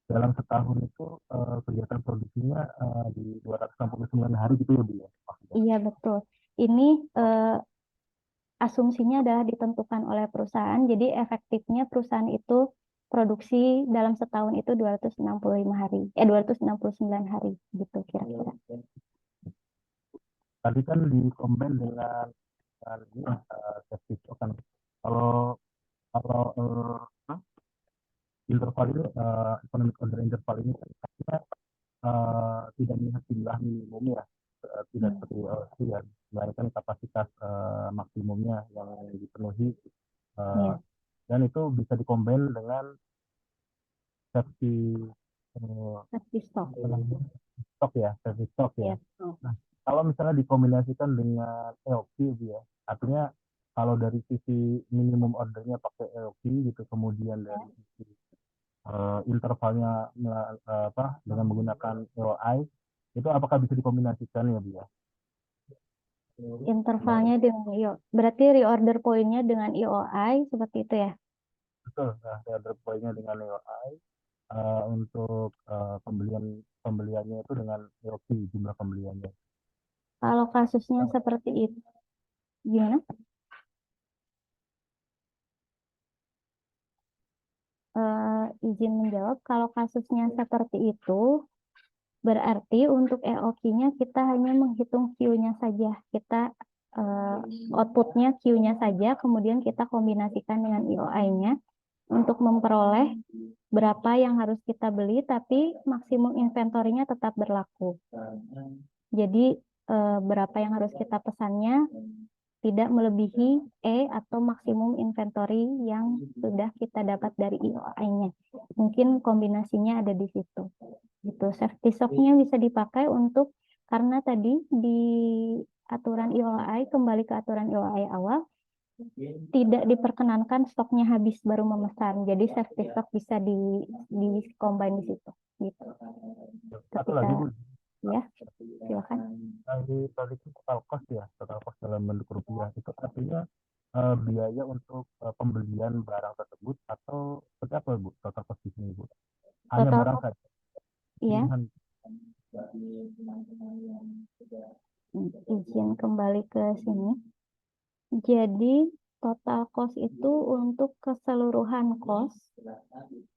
dalam setahun itu kegiatan produksinya di 269 hari gitu ya Bu ya, maksudnya. Iya, betul. Ini asumsinya adalah ditentukan oleh perusahaan, jadi efektifnya perusahaan itu produksi dalam setahun itu 265 hari, 269 hari, gitu kira-kira. Tadi kan dikombin dengan ini safety stock kan. Kalau kalau interval ini economic order interval ini kan artinya tidak melihat jumlah minimumnya, tidak seperti WLC ya, melainkan kapasitas maksimumnya yang dipenuhi, Iya. dan itu bisa dikombin dengan safety Safety stock. stock ya, safety stock ya. Iya. Nah, kalau misalnya dikombinasikan dengan EOQ gitu ya, artinya kalau dari sisi minimum ordernya pakai EOQ gitu, kemudian dari sisi intervalnya dengan menggunakan EOI, itu apakah bisa dikombinasikan ya Bu ya? Intervalnya dengan IO. Berarti reorder point-nya dengan IOI seperti itu ya? Betul, nah order point-nya dengan EOI, untuk pembeliannya itu dengan EOQ jumlah pembeliannya. Kalau kasusnya seperti itu, gimana? izin menjawab. Kalau kasusnya seperti itu, berarti untuk EOQ-nya kita hanya menghitung Q-nya saja. Kita outputnya Q-nya saja, kemudian kita kombinasikan dengan EOI-nya untuk memperoleh berapa yang harus kita beli, tapi maksimum inventorinya tetap berlaku. Jadi berapa yang harus kita pesannya tidak melebihi E atau maksimum inventory yang sudah kita dapat dari EOI-nya. Mungkin kombinasinya ada di situ. Gitu. Safety stock-nya bisa dipakai untuk, karena tadi di aturan EOI, kembali ke aturan EOI awal, tidak diperkenankan stoknya habis baru memesan. Jadi safety stock bisa di combine di situ. Gitu. Satu lagi Bu, Ya, silakan. tadi itu total cost ya, total cost dalam bentuk rupiah itu artinya biaya untuk pembelian barang tersebut atau seperti apa Bu total cost di sini Bu? Hanya Total barang cost, saja. ya. Pilihan. Izin kembali ke sini. Jadi total cost itu untuk keseluruhan cost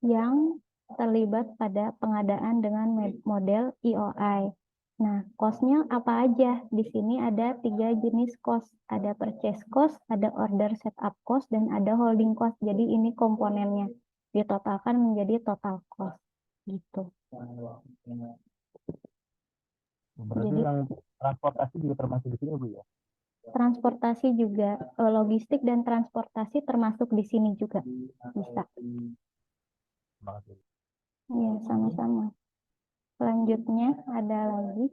yang terlibat pada pengadaan dengan model EOI. Nah, cost-nya apa aja? Di sini ada 3 jenis cost. Ada purchase cost, ada order setup cost, dan ada holding cost. Jadi ini komponennya ditotalkan menjadi total cost. Gitu. Berarti Jadi yang transportasi juga termasuk di sini Bu ya? transportasi juga, logistik dan transportasi termasuk di sini juga. Bisa. Terima kasih. Ya, sama-sama. Selanjutnya ada lagi.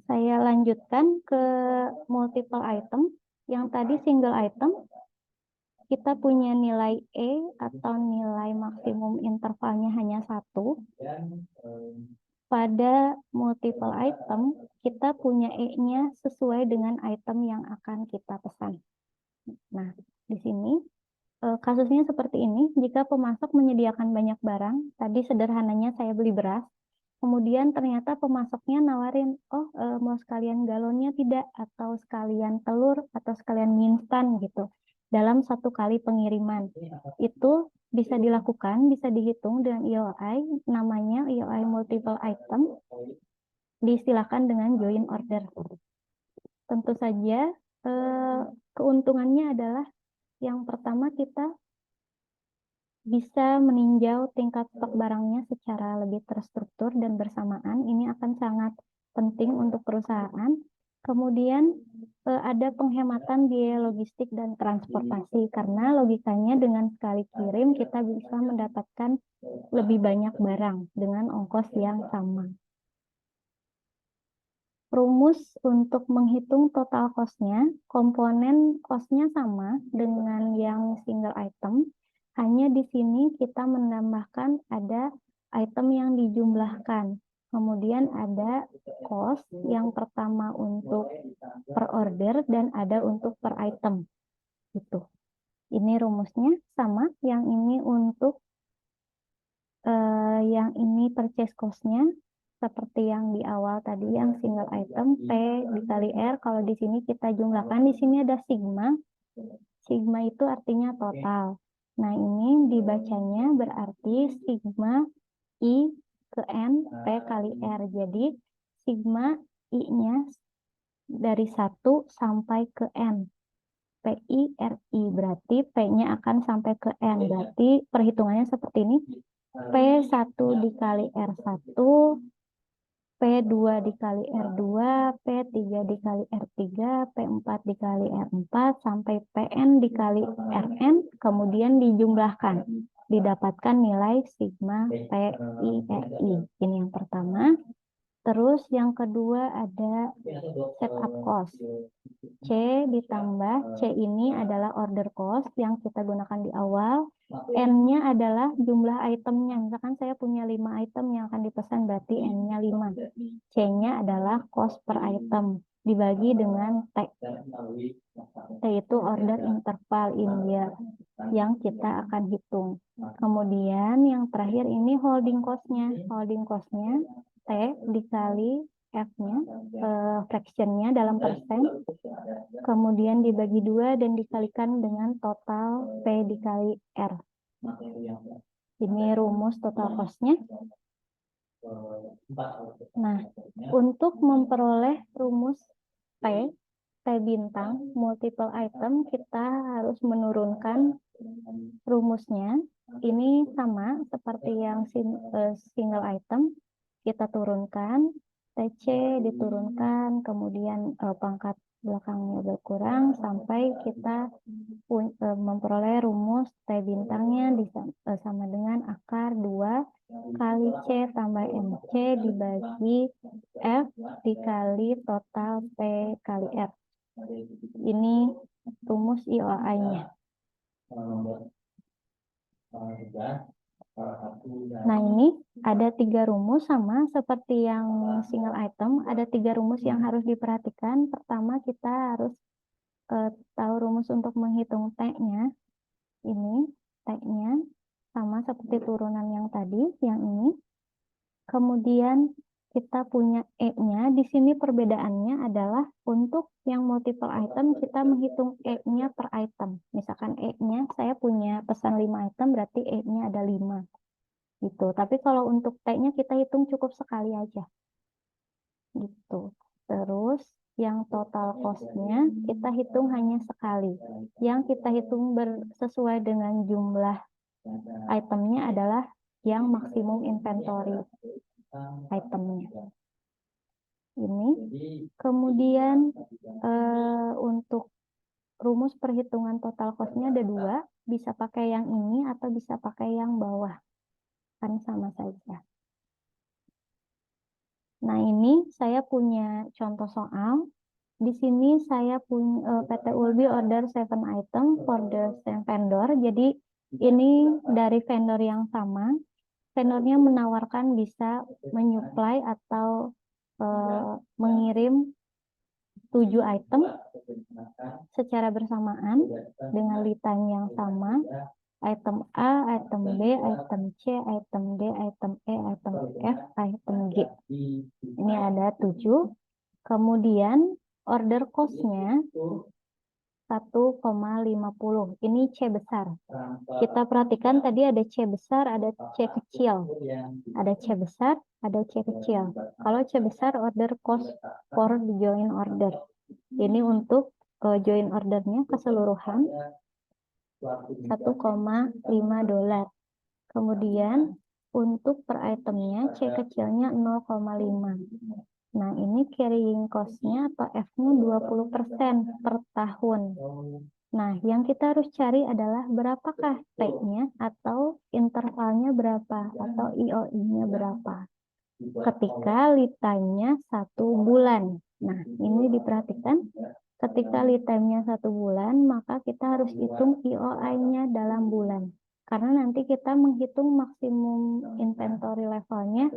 Saya lanjutkan ke multiple item. Yang tadi single item, kita punya nilai E atau nilai maksimum intervalnya hanya 1. Pada multiple item, kita punya E-nya sesuai dengan item yang akan kita pesan. Nah, di sini kasusnya seperti ini. Jika pemasok menyediakan banyak barang, tadi sederhananya saya beli beras, kemudian ternyata pemasoknya nawarin, mau sekalian galonnya tidak, atau sekalian telur, atau sekalian mie instan gitu, dalam 1 kali pengiriman. Itu bisa dilakukan, bisa dihitung dengan EOI, namanya EOI multiple item, disilakan dengan join order. Tentu saja keuntungannya adalah yang pertama kita bisa meninjau tingkat stok barangnya secara lebih terstruktur dan bersamaan. Ini akan sangat penting untuk perusahaan. Kemudian ada penghematan biaya logistik dan transportasi, karena logikanya dengan sekali kirim kita bisa mendapatkan lebih banyak barang dengan ongkos yang sama. Rumus untuk menghitung total cost-nya, komponen cost-nya sama dengan yang single item, hanya di sini kita menambahkan ada item yang dijumlahkan. Kemudian ada cost yang pertama untuk per order dan ada untuk per item. Gitu. Ini rumusnya sama, yang ini untuk yang ini purchase cost-nya seperti yang di awal tadi, yang single item P dikali R. Kalau di sini kita jumlahkan, di sini ada sigma. Sigma itu artinya total. Nah, ini dibacanya berarti sigma I ke N P kali R. Jadi sigma I-nya dari 1 sampai ke N. PI RI, berarti P-nya akan sampai ke N. Berarti perhitungannya seperti ini. P1 dikali R1, P2 dikali R2, P3 dikali R3, P4 dikali R4, sampai Pn dikali Rn, kemudian dijumlahkan. Didapatkan nilai sigma PI. Ini yang pertama. Terus yang kedua ada setup cost. C ditambah, C ini adalah order cost yang kita gunakan di awal. N-nya adalah jumlah itemnya. Misalkan saya punya 5 item yang akan dipesan, berarti N-nya 5. C-nya adalah cost per item, dibagi dengan T. T itu order interval India yang kita akan hitung. Kemudian yang terakhir ini holding cost-nya. Holding cost-nya T dikali F-nya, fraction-nya dalam persen, kemudian dibagi 2 dan dikalikan dengan total P dikali R. Ini rumus total cost-nya. Nah, untuk memperoleh rumus T bintang multiple item, kita harus menurunkan rumusnya. Ini sama seperti yang single item, kita turunkan, TC diturunkan, kemudian pangkat belakangnya berkurang sampai kita memperoleh rumus T bintangnya sama dengan akar 2 kali C tambah MC dibagi F dikali total P kali R. Ini rumus IOI-nya. Nah, ini ada 3 rumus sama seperti yang single item. Ada 3 rumus yang harus diperhatikan. Pertama, kita harus tahu rumus untuk menghitung T-nya. Ini T-nya sama seperti turunan yang tadi, yang ini. Kemudian kita punya E-nya. Di sini perbedaannya adalah untuk yang multiple item kita menghitung E-nya per item. Misalkan E-nya saya punya pesan 5 item berarti E-nya ada 5. Gitu. Tapi kalau untuk T-nya kita hitung cukup sekali aja. Gitu. Terus yang total cost-nya kita hitung hanya sekali. Yang kita hitung sesuai dengan jumlah itemnya adalah yang maksimum inventory itemnya. Ini. Kemudian untuk rumus perhitungan total cost-nya ada 2. Bisa pakai yang ini atau bisa pakai yang bawah. Kan sama saja. Nah, ini saya punya contoh soal. Di sini saya punya PT Ulbi order 7 item for the same vendor. Jadi ini dari vendor yang sama. Vendornya menawarkan bisa menyuplai atau mengirim 7 item secara bersamaan dengan lead time yang sama. Item A, item B, item C, item D, item E, item F, item G. Ini ada 7. Kemudian order cost-nya 1,50. Ini C besar. Kita perhatikan tadi ada C besar, ada C kecil. Ada C besar, ada C kecil. Kalau C besar order cost for the join order. Ini untuk join ordernya keseluruhan $1,5. Kemudian untuk per itemnya C kecilnya 0,5. Nah, ini carrying cost-nya atau F-nya 20% per tahun. Nah, yang kita harus cari adalah berapakah T-nya atau intervalnya berapa atau IOI-nya berapa. Ketika lead time-nya 1 bulan. Nah, ini diperhatikan. Ketika lead time-nya 1 bulan, maka kita harus hitung IOI-nya dalam bulan. Karena nanti kita menghitung maksimum inventory levelnya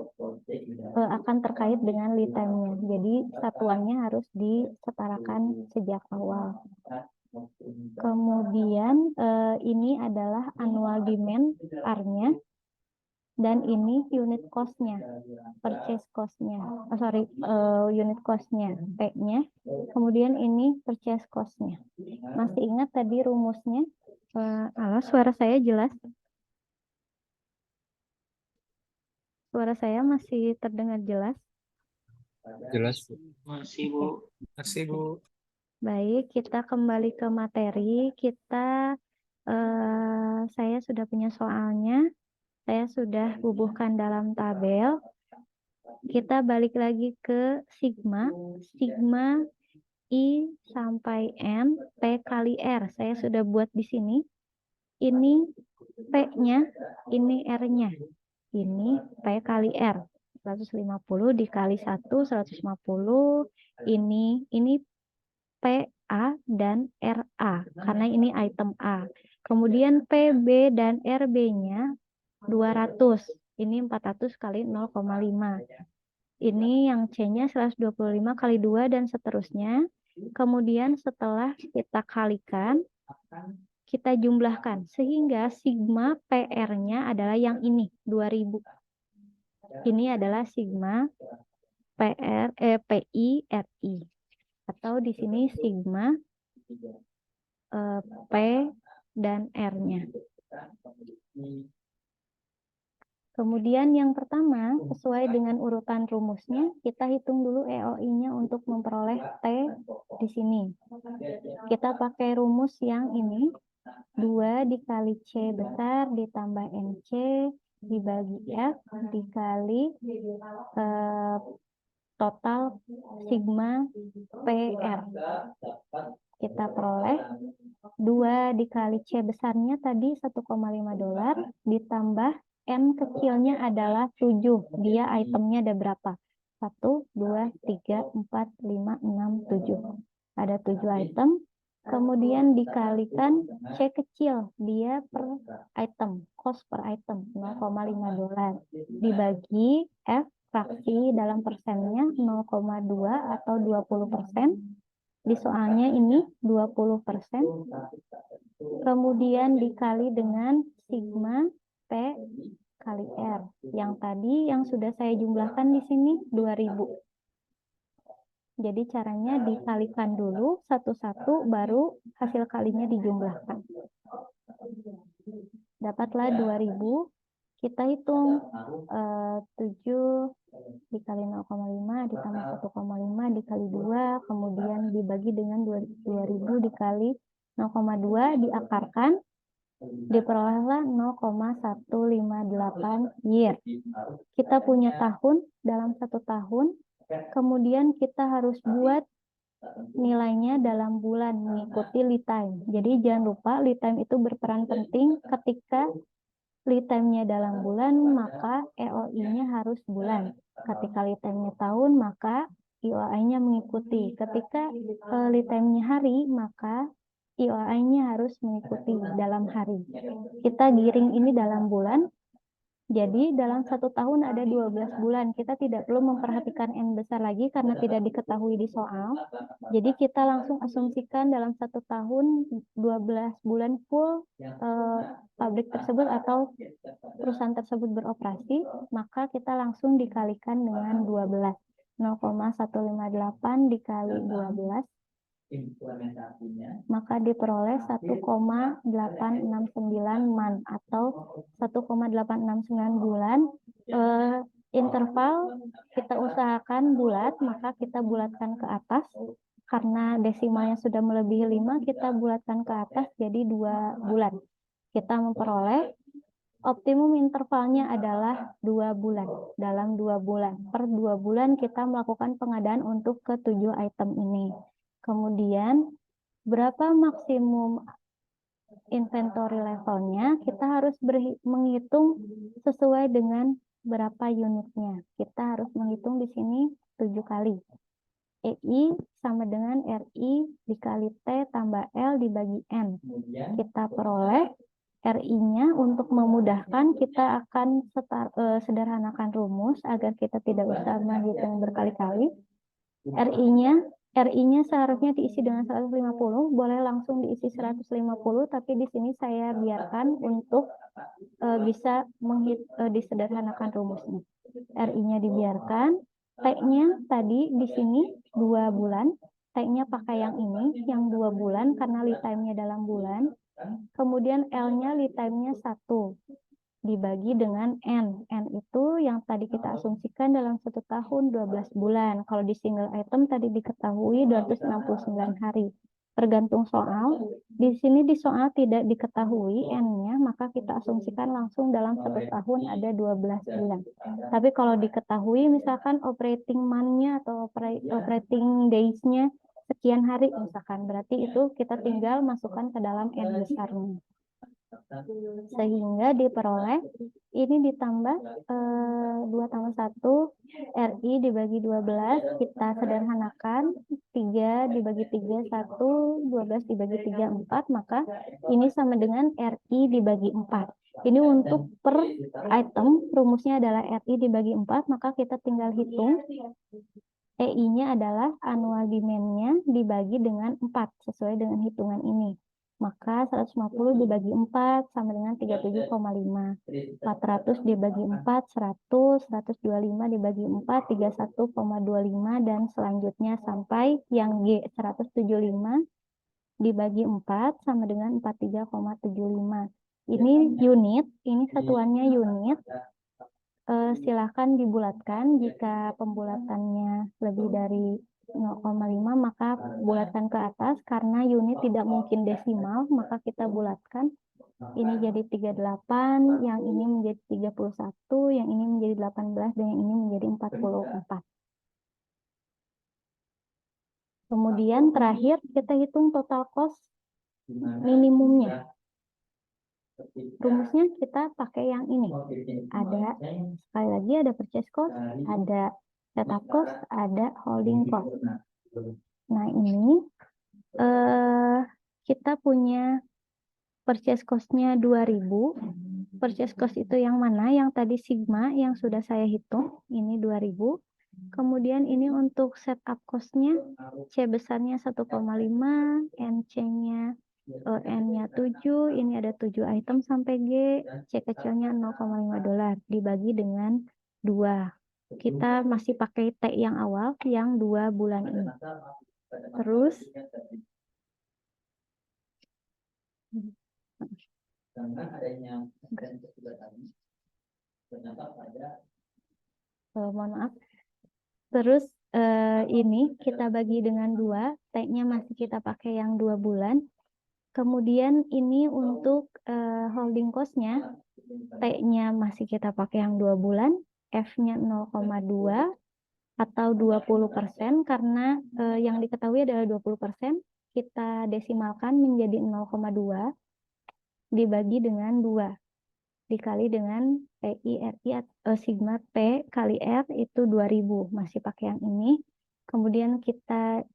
akan terkait dengan lead time-nya. Jadi satuannya harus disetarakan sejak awal. Kemudian ini adalah annual demand R-nya. Dan ini unit cost-nya, purchase cost-nya, unit cost-nya, P-nya. Kemudian ini purchase cost-nya. Masih ingat tadi rumusnya? Halo, suara saya jelas? Suara saya masih terdengar jelas? Jelas, Bu. Masih, Bu. Masih, Bu. Baik, kita kembali ke materi. Saya sudah punya soalnya. Saya sudah bubuhkan dalam tabel. Kita balik lagi ke sigma. Sigma I sampai N P kali R. Saya sudah buat di sini. Ini P-nya, ini R-nya. Ini P kali R. 150 dikali 1, 150. Ini PA dan RA. Karena ini item A. Kemudian PB dan RB-nya 200. Ini 400 kali 0,5. Ini yang C-nya 125 kali 2 dan seterusnya. Kemudian setelah kita kalikan, kita jumlahkan. Sehingga sigma PR-nya adalah yang ini, 2000. Ini adalah sigma PI RI, atau di sini sigma P dan R-nya. Kemudian yang pertama, sesuai dengan urutan rumusnya, kita hitung dulu EOI-nya untuk memperoleh T di sini. Kita pakai rumus yang ini, 2 dikali C besar ditambah NC dibagi F dikali total sigma PR. Kita peroleh 2 dikali C besarnya tadi $1,5 ditambah N kecilnya adalah 7. Dia itemnya ada berapa? 1, 2, 3, 4, 5, 6, 7. Ada 7 item. Kemudian dikalikan C kecil. Dia per item. Cost per item. $0,5. Dibagi F fraksi dalam persennya 0,2 atau 20%. Di soalnya ini 20%. Kemudian dikali dengan sigma P kali R. Yang tadi yang sudah saya jumlahkan di sini 2000. Jadi caranya dikalikan dulu satu-satu baru hasil kalinya dijumlahkan. Dapatlah 2000. Kita hitung 7 dikali 0,5 ditambah 1,5 dikali 2, kemudian dibagi dengan 2000 dikali 0,2 diakarkan, diperolehlah 0,158 year. Kita punya tahun dalam 1 tahun, kemudian kita harus buat nilainya dalam bulan mengikuti lead time. Jadi jangan lupa lead time itu berperan penting. Ketika lead time-nya dalam bulan, maka EOI-nya harus bulan. Ketika lead time-nya tahun, maka EOI-nya mengikuti. Ketika lead time-nya hari, maka EOI-nya harus mengikuti dalam hari. Kita giring ini dalam bulan. Jadi dalam 1 tahun ada 12 bulan. Kita tidak perlu memperhatikan N besar lagi karena tidak diketahui di soal. Jadi kita langsung asumsikan dalam 1 tahun 12 bulan full pabrik tersebut atau perusahaan tersebut beroperasi. Maka kita langsung dikalikan dengan 12. 0,158 dikali 12. Maka diperoleh 1,869 man atau 1,869 bulan. Interval kita usahakan bulat, maka kita bulatkan ke atas. Karena desimalnya sudah melebihi 5, kita bulatkan ke atas jadi 2 bulan. Kita memperoleh optimum intervalnya adalah 2 bulan. Dalam 2 bulan. Per 2 bulan kita melakukan pengadaan untuk ke 7 item ini. Kemudian, berapa maksimum inventory levelnya, kita harus menghitung sesuai dengan berapa unitnya. Kita harus menghitung di sini 7 kali. EI sama dengan RI dikali T tambah L dibagi N. Kita peroleh RI-nya untuk memudahkan, kita akan sederhanakan rumus agar kita tidak usah menghitung berkali-kali. RI-nya seharusnya diisi dengan 150, boleh langsung diisi 150, tapi di sini saya biarkan untuk bisa disederhanakan rumusnya. RI-nya dibiarkan, T-nya tadi di sini 2 bulan, T-nya pakai yang ini, yang 2 bulan karena lead time-nya dalam bulan, kemudian L-nya lead time-nya 1. Dibagi dengan N. N itu yang tadi kita asumsikan dalam 1 tahun 12 bulan. Kalau di single item tadi diketahui 269 hari. Tergantung soal. Di sini di soal tidak diketahui N-nya, maka kita asumsikan langsung dalam 1 tahun ada 12 bulan. Tapi kalau diketahui misalkan operating month-nya atau operating days-nya sekian hari misalkan, berarti itu kita tinggal masukkan ke dalam N besarnya. Sehingga diperoleh ini ditambah 2 tambah 1 RI dibagi 12, kita sederhanakan 3 dibagi 3 1, 12 dibagi 3 4, maka ini sama dengan RI dibagi 4. Ini untuk per item rumusnya adalah RI dibagi 4, maka kita tinggal hitung EI-nya adalah annual demand-nya dibagi dengan 4 sesuai dengan hitungan ini. Maka 150 dibagi 4 sama dengan 37,5. 400 dibagi 4, 100. 125 dibagi 4, 31,25. Dan selanjutnya sampai yang G, 175 dibagi 4 sama dengan 43,75. Ini unit, ini satuannya unit. Silahkan dibulatkan. Jika pembulatannya lebih dari 0,5 maka bulatkan ke atas. Karena unit tidak mungkin desimal, maka kita bulatkan. Ini jadi 38, yang ini menjadi 31, yang ini menjadi 18, dan yang ini menjadi 44. Kemudian terakhir kita hitung total cost minimumnya. Rumusnya kita pakai yang ini. Ada, sekali lagi ada purchase cost, ada setup cost, ada holding cost. Nah ini kita punya purchase cost-nya 2000. Purchase cost itu yang mana? Yang tadi sigma yang sudah saya hitung, ini 2000. Kemudian ini untuk setup cost-nya, C besarnya 1,5, NC-nya N-nya 7, ini ada 7 item sampai G, C kecilnya $0,5 dibagi dengan 2. Kita masih pakai T yang awal, yang 2 bulan ini. Terus, mohon maaf. Terus ini kita bagi dengan 2, T-nya masih kita pakai yang 2 bulan. Kemudian ini untuk holding cost-nya, T-nya masih kita pakai yang 2 bulan, F-nya 0,2 atau 20%, karena yang diketahui adalah 20%, kita desimalkan menjadi 0,2 dibagi dengan 2 dikali dengan PI RI sigma P kali R itu 2000, masih pakai yang ini. Kemudian kita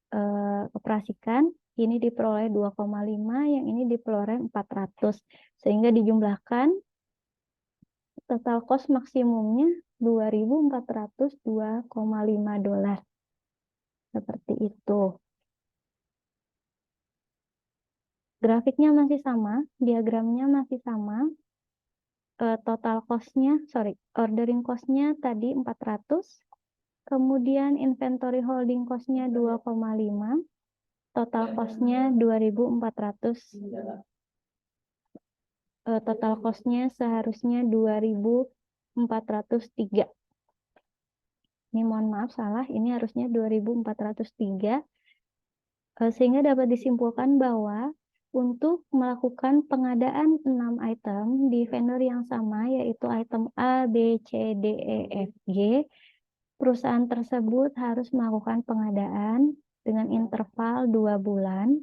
operasikan, ini diperoleh 2,5, yang ini diperoleh 400, sehingga dijumlahkan total cost maksimumnya $2.402,5. Seperti itu. Grafiknya masih sama, diagramnya masih sama. Total cost-nya, ordering cost-nya tadi 400. Kemudian inventory holding cost-nya 2,5. Total cost-nya 2.400. Total cost-nya seharusnya 2.403. Ini mohon maaf salah, ini harusnya 2.403. Sehingga dapat disimpulkan bahwa untuk melakukan pengadaan 6 item di vendor yang sama, yaitu item A, B, C, D, E, F, G, perusahaan tersebut harus melakukan pengadaan dengan interval 2 bulan.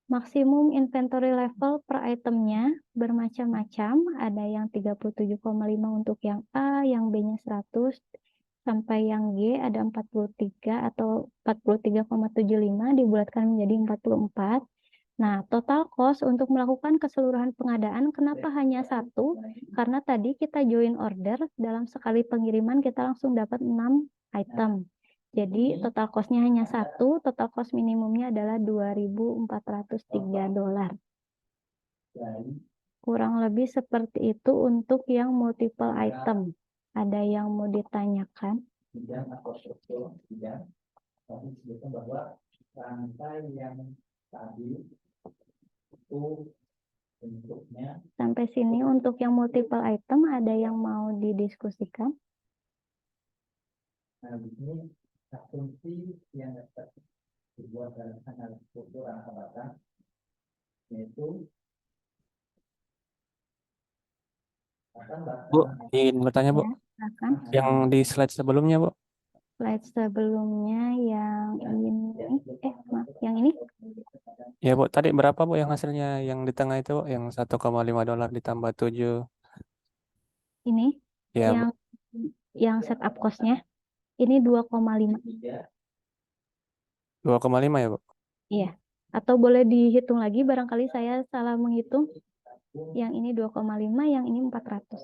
Maksimum inventory level per itemnya bermacam-macam, ada yang 37,5 untuk yang A, yang B-nya 100, sampai yang G ada 43 atau 43,75 dibulatkan menjadi 44. Nah, total cost untuk melakukan keseluruhan pengadaan, kenapa hanya 1? Karena tadi kita join order, dalam sekali pengiriman kita langsung dapat 6 item. Jadi total cost-nya hanya 1, total cost minimumnya adalah $2.403. Kurang lebih seperti itu untuk yang multiple item. Ada yang mau ditanyakan? Sampai sini untuk yang multiple item, ada yang mau didiskusikan? Nah, di sini asumsi yang dapat dibuat dalam analisis struktur rata-rata yaitu Bu, ingin bertanya, Bu. Ya, silakan. Yang di slide sebelumnya, Bu. Slide sebelumnya yang ini, maaf, yang ini? Ya, Bu. Tadi berapa, Bu, yang hasilnya yang di tengah itu, Bu? Yang $1,5 ditambah 7. Ini Ya, Bu. yang setup cost-nya ini 2,5. 2,5 ya, Bu? Iya. Atau boleh dihitung lagi, barangkali saya salah menghitung. Yang ini 2,5, yang ini 400.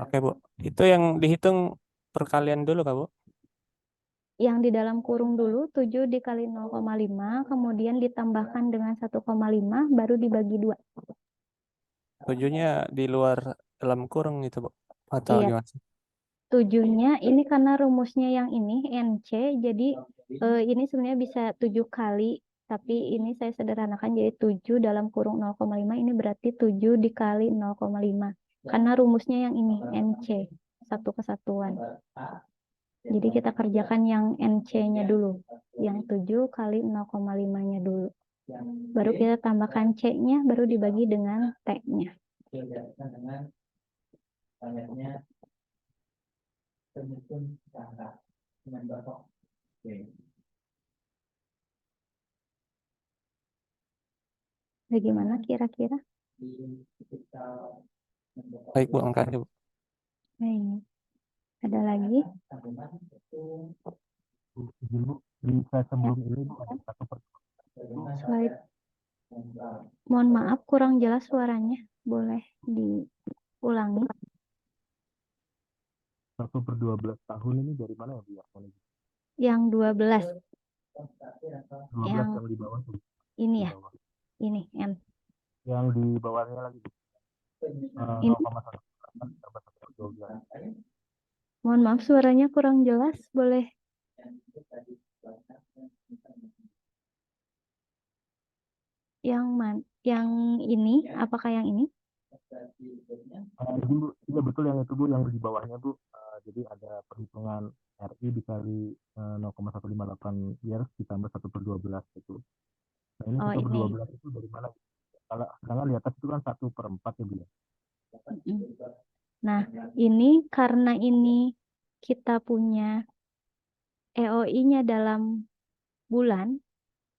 Oke Bu, itu yang dihitung perkalian dulu Kak Bu? Yang di dalam kurung dulu 7 dikali 0,5, kemudian ditambahkan dengan 1,5, baru dibagi 2. 7-nya di luar dalam kurung itu Bu? Atau Iya, gimana? 7-nya ini karena rumusnya yang ini NC, jadi ini sebenarnya bisa 7 kali, tapi ini saya sederhanakan jadi 7 dalam kurung 0,5, ini berarti 7 dikali 0,5. Karena rumusnya yang ini NC, satu kesatuan. Jadi kita kerjakan yang NC-nya dulu, yang 7 kali 0,5-nya dulu. Baru kita tambahkan C-nya, baru dibagi dengan T-nya. dengan banyaknya penyusun angka dengan batok. Oke. Bagaimana kira-kira? Baik Bu, makasih Bu. Baik. Ada lagi? Izin Bu, di slide sebelum ini Bu ada satu Slide. Mohon maaf, kurang jelas suaranya. Boleh diulangi. 1/12 tahun ini dari mana ya Bu ya? Yang 12. 12 Yang yang di bawah tuh. ini Di ya. bawah. Ini N. Yang di bawahnya lagi Bu. Ini. 0,1 tambah 1/12. Mohon maaf, suaranya kurang jelas. Boleh. Yang ini? Apakah yang ini? Jadi Bu, iya betul yang itu Bu, yang di bawahnya Bu. Jadi ada perhitungan RI dikali 0,158 years ditambah 1/12 itu. Nah ini Oh, ini. 1/12 itu dari mana? Kalau sedangkan di atas itu kan 1/4 ya Bu ya. Nah, ini karena ini kita punya EOI-nya dalam bulan,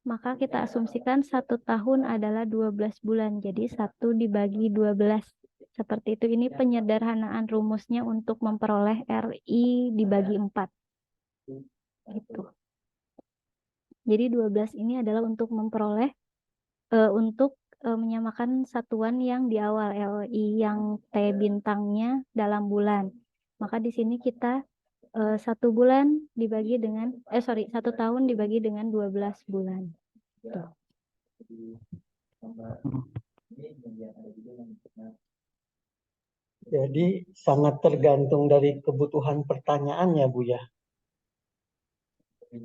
maka kita asumsikan 1 tahun adalah 12 bulan. Jadi 1 dibagi 12. Seperti itu. Ini penyederhanaan rumusnya untuk memperoleh RI dibagi 4. Gitu. Jadi 12 ini adalah untuk memperoleh, menyamakan satuan yang di awal LI yang T bintangnya dalam bulan. Maka di sini kita 1 bulan dibagi dengan 1 tahun dibagi dengan 12 bulan. Tuh. Jadi sangat tergantung dari kebutuhan pertanyaannya Bu ya.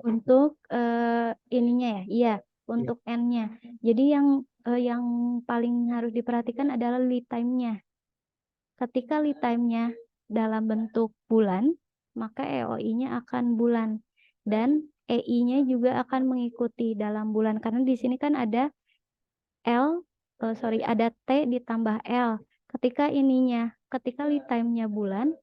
Untuk ininya ya, iya, untuk N-nya. Jadi yang paling harus diperhatikan adalah lead time-nya. Ketika lead time-nya dalam bentuk bulan, maka EOI-nya akan bulan. Dan EI-nya juga akan mengikuti dalam bulan. Karena di sini kan ada ada T ditambah L. Ketika lead time-nya bulan,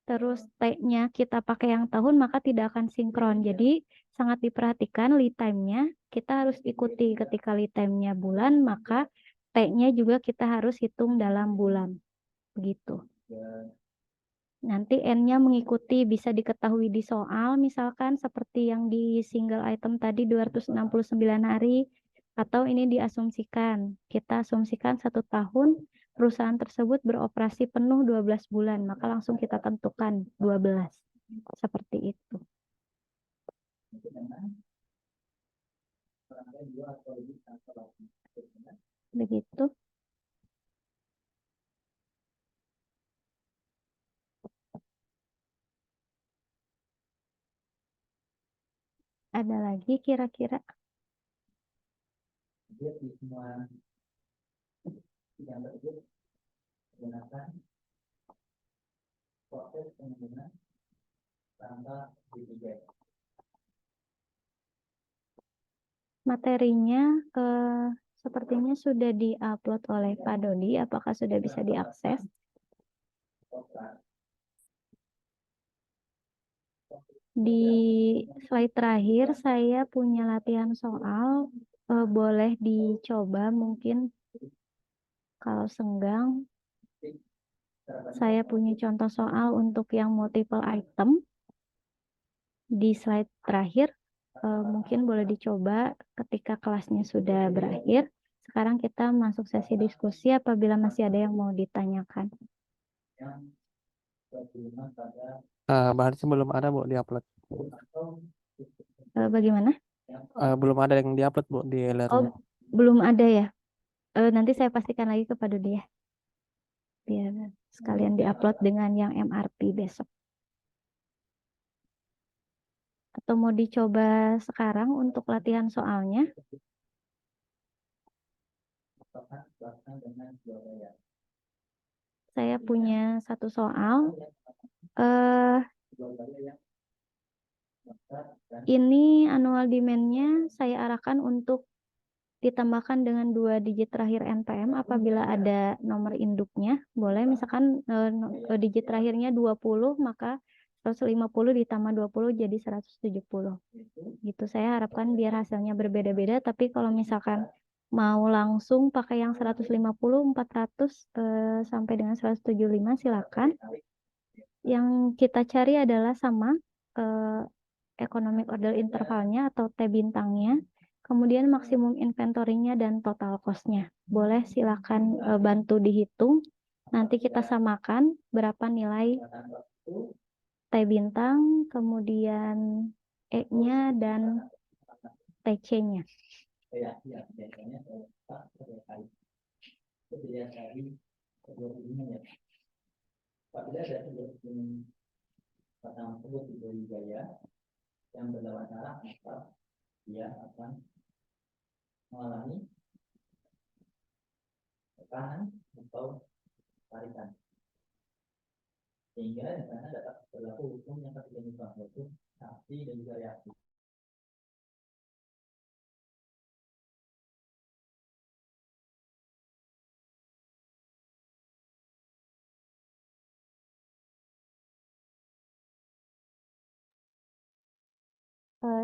terus T-nya kita pakai yang tahun, maka tidak akan sinkron. Jadi sangat diperhatikan lead time-nya, kita harus ikuti. Ketika lead time-nya bulan, maka T-nya juga kita harus hitung dalam bulan. Begitu. Nanti N-nya mengikuti, bisa diketahui di soal, misalkan seperti yang di single item tadi 269 hari, atau ini diasumsikan. Kita asumsikan 1 tahun, perusahaan tersebut beroperasi penuh 12 bulan, maka langsung kita tentukan 12. Seperti itu. Begitu. Ada lagi kira-kira? Materinya sepertinya sudah di-upload oleh Pak Dodi. Apakah sudah bisa diakses? Di slide terakhir saya punya latihan soal, boleh dicoba mungkin kalau senggang. Saya punya contoh soal untuk yang multiple item di slide terakhir, mungkin boleh dicoba ketika kelasnya sudah berakhir. sekarang kita masuk sesi diskusi apabila masih ada yang mau ditanyakan. yang berhubungan pada Berarti belum ada Bu diupload. atau Bagaimana? Belum ada yang diupload Bu di Oh, LR-nya. belum ada ya? Nanti saya pastikan lagi kepada dia. Biar sekalian diupload dengan yang MRP besok. Atau mau dicoba sekarang untuk latihan soalnya? apakah bahkan dengan Surabaya. Saya punya satu soal. Eh, Surabaya yang besar dan ini annual demand-nya saya arahkan untuk ditambahkan dengan 2 digit terakhir NPM apabila ada nomor induknya. Boleh misalkan digit terakhirnya 20, maka 150 ditambah 20 jadi 170. Gitu saya harapkan biar hasilnya berbeda-beda, tapi kalau misalkan mau langsung pakai yang 150, 400 sampai dengan 175 silakan. Yang kita cari adalah sama economic order intervalnya atau T bintangnya, kemudian maksimum inventorinya dan total cost-nya. Boleh silakan bantu dihitung. Nanti kita samakan berapa nilai T bintang, kemudian E-nya dan TC-nya. biasanya saya tak terkait dilihat dari kedua ini ya. Apabila ada kedua ini pertama tersebut diberi gaya yang berlawan arah, maka dia akan mengalami tekanan atau tarikan. Sehingga di sana dapat berlaku hukum yang ketiga juga, yaitu aksi dan juga reaksi.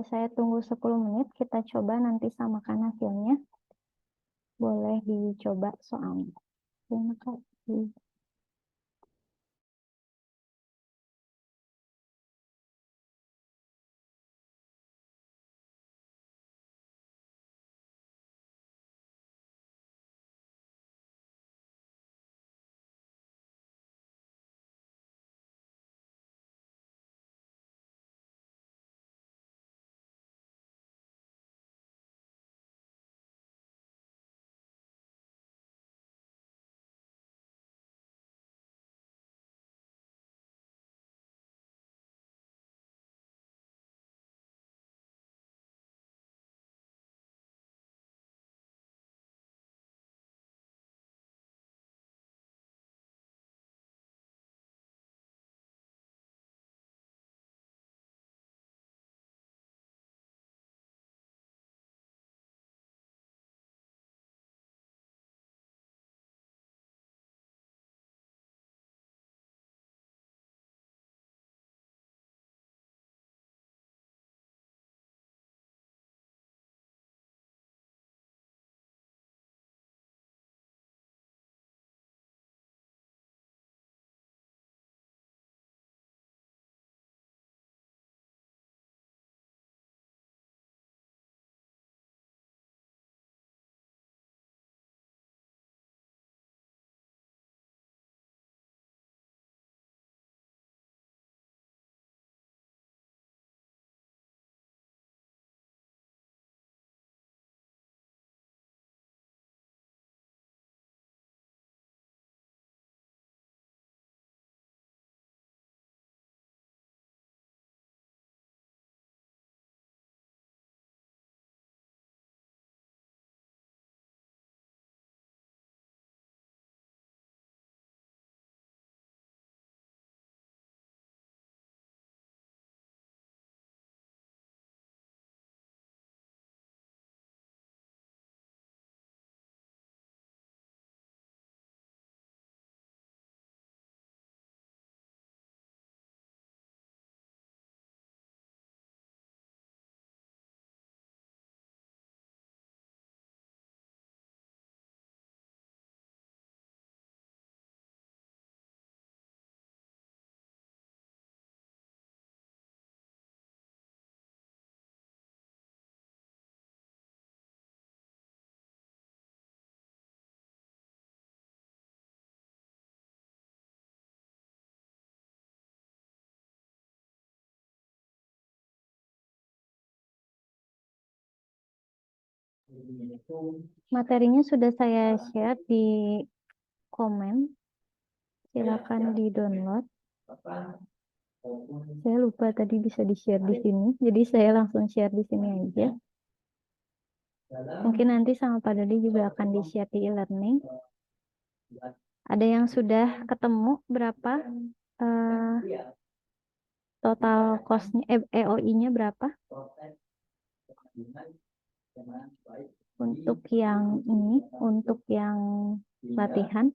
Saya tunggu 10 menit, kita coba nanti samakan hasilnya. Boleh dicoba soalnya. Terima kasih. Materinya sudah saya share di komen. Silakan di-download. Saya lupa tadi bisa di-share di sini. Jadi saya langsung share di sini aja. Mungkin nanti sama Pak Dodi juga akan di-share di e-learning. Ada yang sudah ketemu berapa total cost-nya, EOI-nya berapa? Untuk yang ini, untuk yang latihan.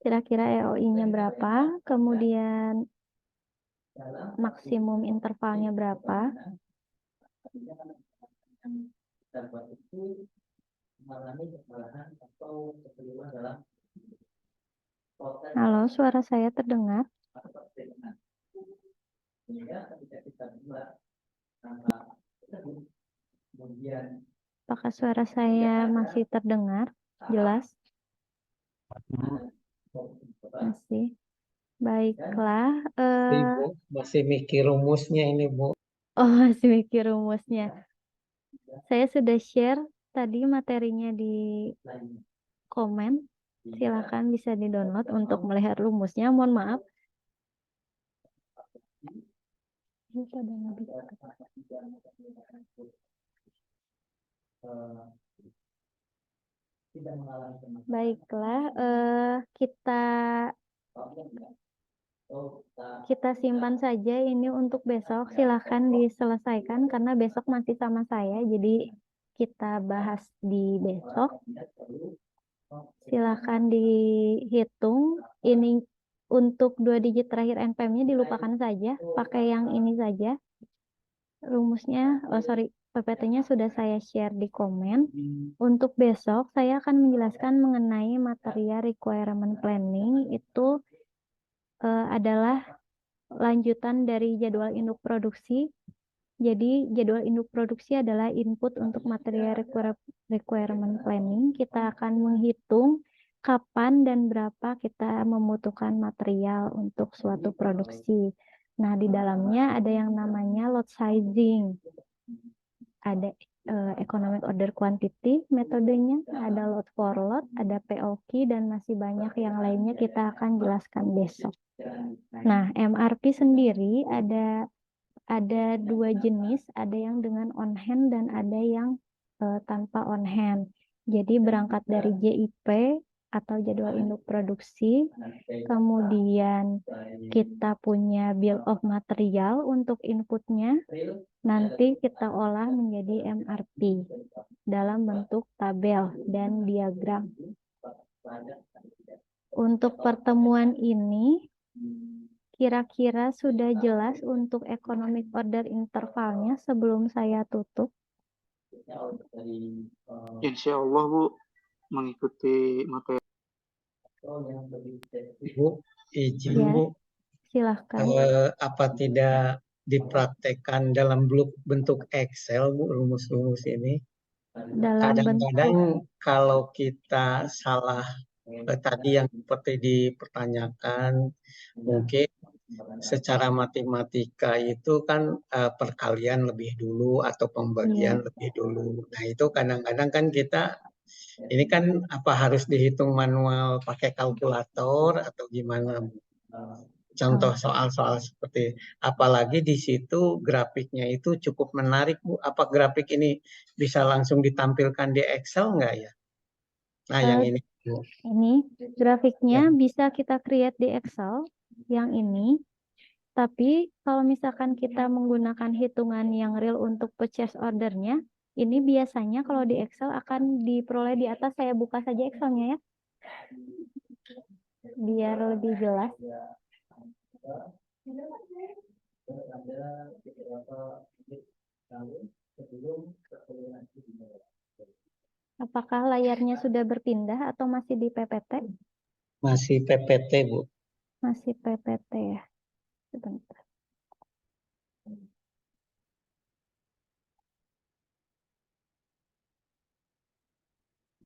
Kira-kira EOI-nya berapa? Kemudian maksimum intervalnya berapa? Halo, suara saya terdengar? Apakah suara saya masih terdengar? Jelas? Masih. Baiklah. Bu, masih mikir rumusnya ini, Bu. Oh, masih mikir rumusnya. Saya sudah share tadi materinya di komen. Silakan bisa di-download untuk melihat rumusnya. Mohon maaf. Baiklah, kita simpan saja ini untuk besok. Silahkan diselesaikan karena besok masih sama saya. Jadi kita bahas di besok. Silahkan dihitung. Ini untuk 2 digit terakhir NPM-nya dilupakan saja. Pakai yang ini saja. Rumusnya, PPT-nya sudah saya share di komen. Untuk besok, saya akan menjelaskan mengenai material requirement planning. Itu adalah lanjutan dari jadwal induk produksi. Jadi, jadwal induk produksi adalah input untuk material requirement planning. Kita akan menghitung kapan dan berapa kita membutuhkan material untuk suatu produksi. Nah, di dalamnya ada yang namanya lot sizing. Ada economic order quantity metodenya, ada lot for lot, ada POQ, dan masih banyak yang lainnya kita akan jelaskan besok. Nah, MRP sendiri ada 2 jenis, ada yang dengan on hand dan ada yang tanpa on hand. Jadi berangkat dari JIP atau jadwal induk produksi, kemudian kita punya bill of material untuk inputnya, nanti kita olah menjadi MRP dalam bentuk tabel dan diagram. Untuk pertemuan ini, kira-kira sudah jelas untuk economic order intervalnya sebelum saya tutup? Insya Allah Bu, mengikuti materi. Bu, izin Ya, Bu, silahkan. apa tidak dipraktekkan dalam bentuk Excel, Bu, rumus-rumus ini? Dalam bentuk Kadang-kadang kalau kita salah tadi yang seperti dipertanyakan, mungkin secara matematika itu kan perkalian lebih dulu atau pembagian lebih dulu. Nah, itu kadang-kadang kan kita ini kan apa harus dihitung manual pakai kalkulator atau gimana, Bu? Contoh soal-soal seperti apalagi di situ grafiknya itu cukup menarik, Bu. Apa grafik ini bisa langsung ditampilkan di Excel nggak ya? Nah, yang ini, Bu. ini grafiknya bisa kita create di Excel yang ini. Tapi kalau misalkan kita menggunakan hitungan yang real untuk purchase ordernya, ini biasanya kalau di Excel akan diperoleh di atas. Saya buka saja Excelnya ya, biar lebih jelas. Apakah layarnya sudah berpindah atau masih di PPT? Masih PPT, Bu. Masih PPT ya. Sebentar.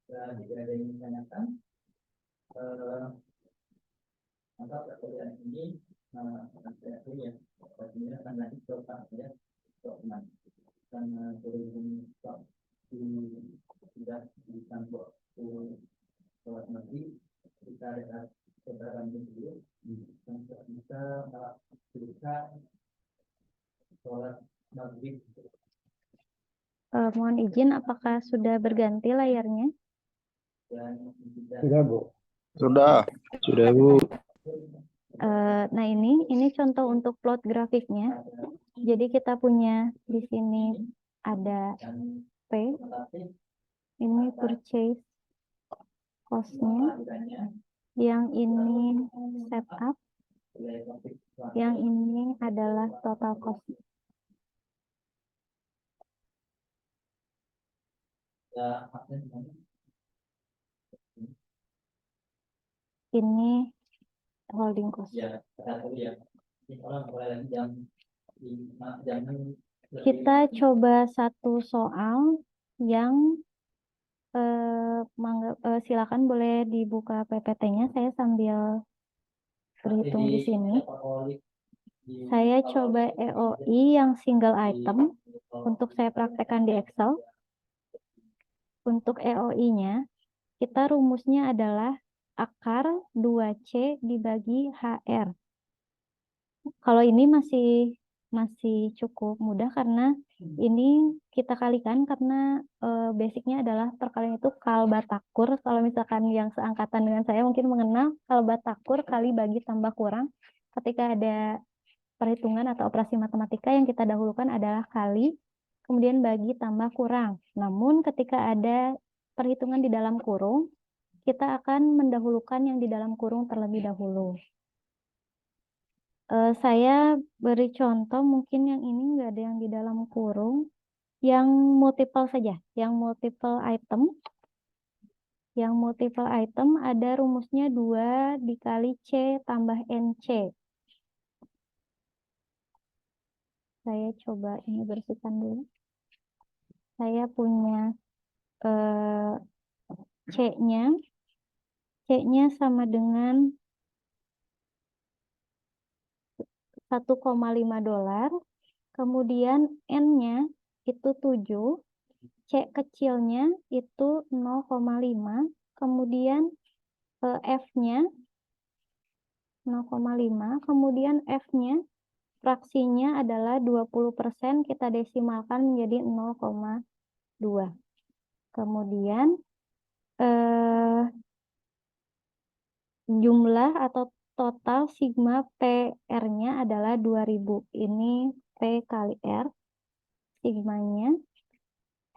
Jika ada yang ditanyakan, maka pertanyaan ini akan saya punya. Pertanyaan akan lanjut ke Pak ya. karena berhubung sudah di kantor sekolah negeri, kita ada kendaraan dulu untuk bisa melakukan sholat maghrib. Mohon izin, apakah sudah berganti layarnya? Dan Sudah, Bu. Sudah Bu. Nah, ini contoh untuk plot grafiknya. Jadi kita punya di sini ada P, ini purchase cost-nya, yang ini setup, yang ini adalah total cost. Ini holding cost. Kita coba satu soal yang silakan boleh dibuka PPT-nya. Saya sambil berhitung di sini. Saya coba EOI yang single item untuk saya praktekkan di Excel. Untuk EOI-nya, kita rumusnya adalah akar 2C dibagi HR. Kalau ini masih cukup mudah karena ini kita kalikan karena basicnya adalah perkalian itu kalbatakur. Kalau misalkan yang seangkatan dengan saya mungkin mengenal kalbatakur kali bagi tambah kurang. Ketika ada perhitungan atau operasi matematika yang kita dahulukan adalah kali, kemudian bagi tambah kurang. Namun ketika ada perhitungan di dalam kurung, kita akan mendahulukan yang di dalam kurung terlebih dahulu. Saya beri contoh, mungkin yang ini nggak ada yang di dalam kurung, yang multiple saja, yang multiple item. Yang multiple item ada rumusnya 2 dikali C tambah NC. Saya coba ini bersihkan dulu. Saya punya C-nya sama dengan $1,5. Kemudian N-nya itu 7. C kecilnya itu 0,5. Kemudian F-nya 0,5. Kemudian F-nya fraksinya adalah 20%, kita desimalkan menjadi 0,2. Kemudian jumlah atau total sigma PR-nya adalah 2000. Ini P kali R. Sigmanya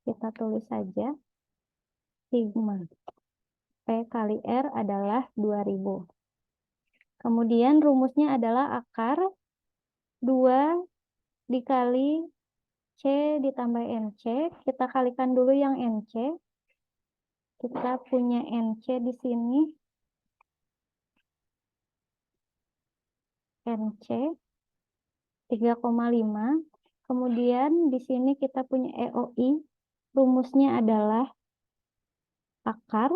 kita tulis saja. Sigma P kali R adalah 2000. Kemudian rumusnya adalah akar 2 dikali C ditambah NC. Kita kalikan dulu yang NC. Kita punya NC di sini. NC 3,5. Kemudian di sini kita punya EOI. Rumusnya adalah akar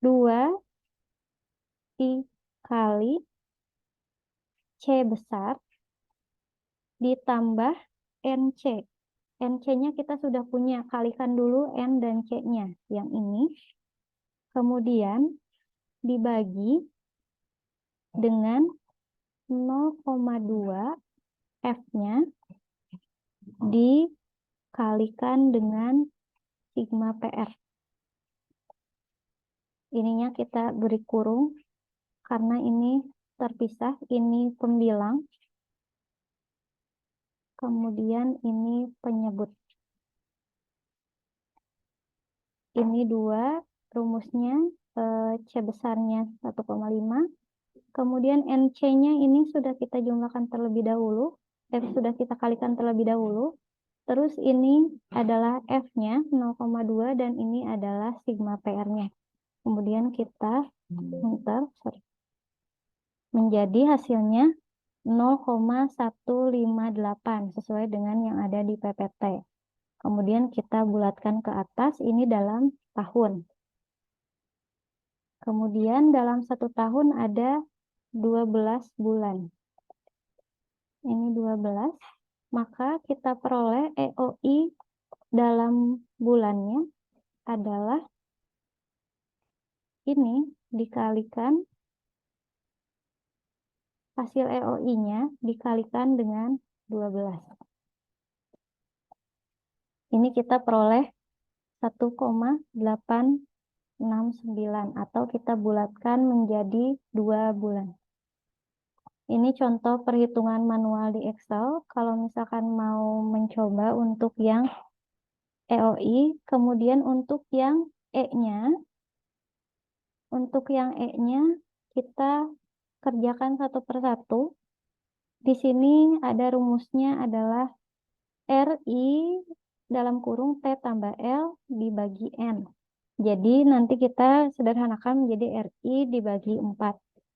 2 dikali C besar ditambah NC. NC-nya kita sudah punya, kalikan dulu N dan C-nya, yang ini. Kemudian dibagi dengan 0,2 F-nya dikalikan dengan sigma PR. Ininya kita beri kurung karena ini terpisah, ini pembilang. Kemudian ini penyebut. Ini 2, rumusnya C besarnya 1,5. Kemudian NC-nya ini sudah kita jumlahkan terlebih dahulu. Sudah kita kalikan terlebih dahulu. Terus ini adalah F-nya 0,2 dan ini adalah sigma PR-nya. Kemudian kita menjadi hasilnya 0,158 sesuai dengan yang ada di PPT. Kemudian kita bulatkan ke atas, ini dalam tahun. Kemudian dalam 1 tahun ada 12 bulan. ini 12, maka kita peroleh EOI dalam bulannya adalah ini dikalikan hasil EOI-nya dikalikan dengan 12. Ini kita peroleh 1,869 atau kita bulatkan menjadi 2 bulan. Ini contoh perhitungan manual di Excel. Kalau misalkan mau mencoba untuk yang EOI, kemudian untuk yang E-nya, kita kerjakan satu persatu. Di sini ada rumusnya adalah RI dalam kurung T tambah L dibagi N. Jadi nanti kita sederhanakan menjadi RI dibagi 4.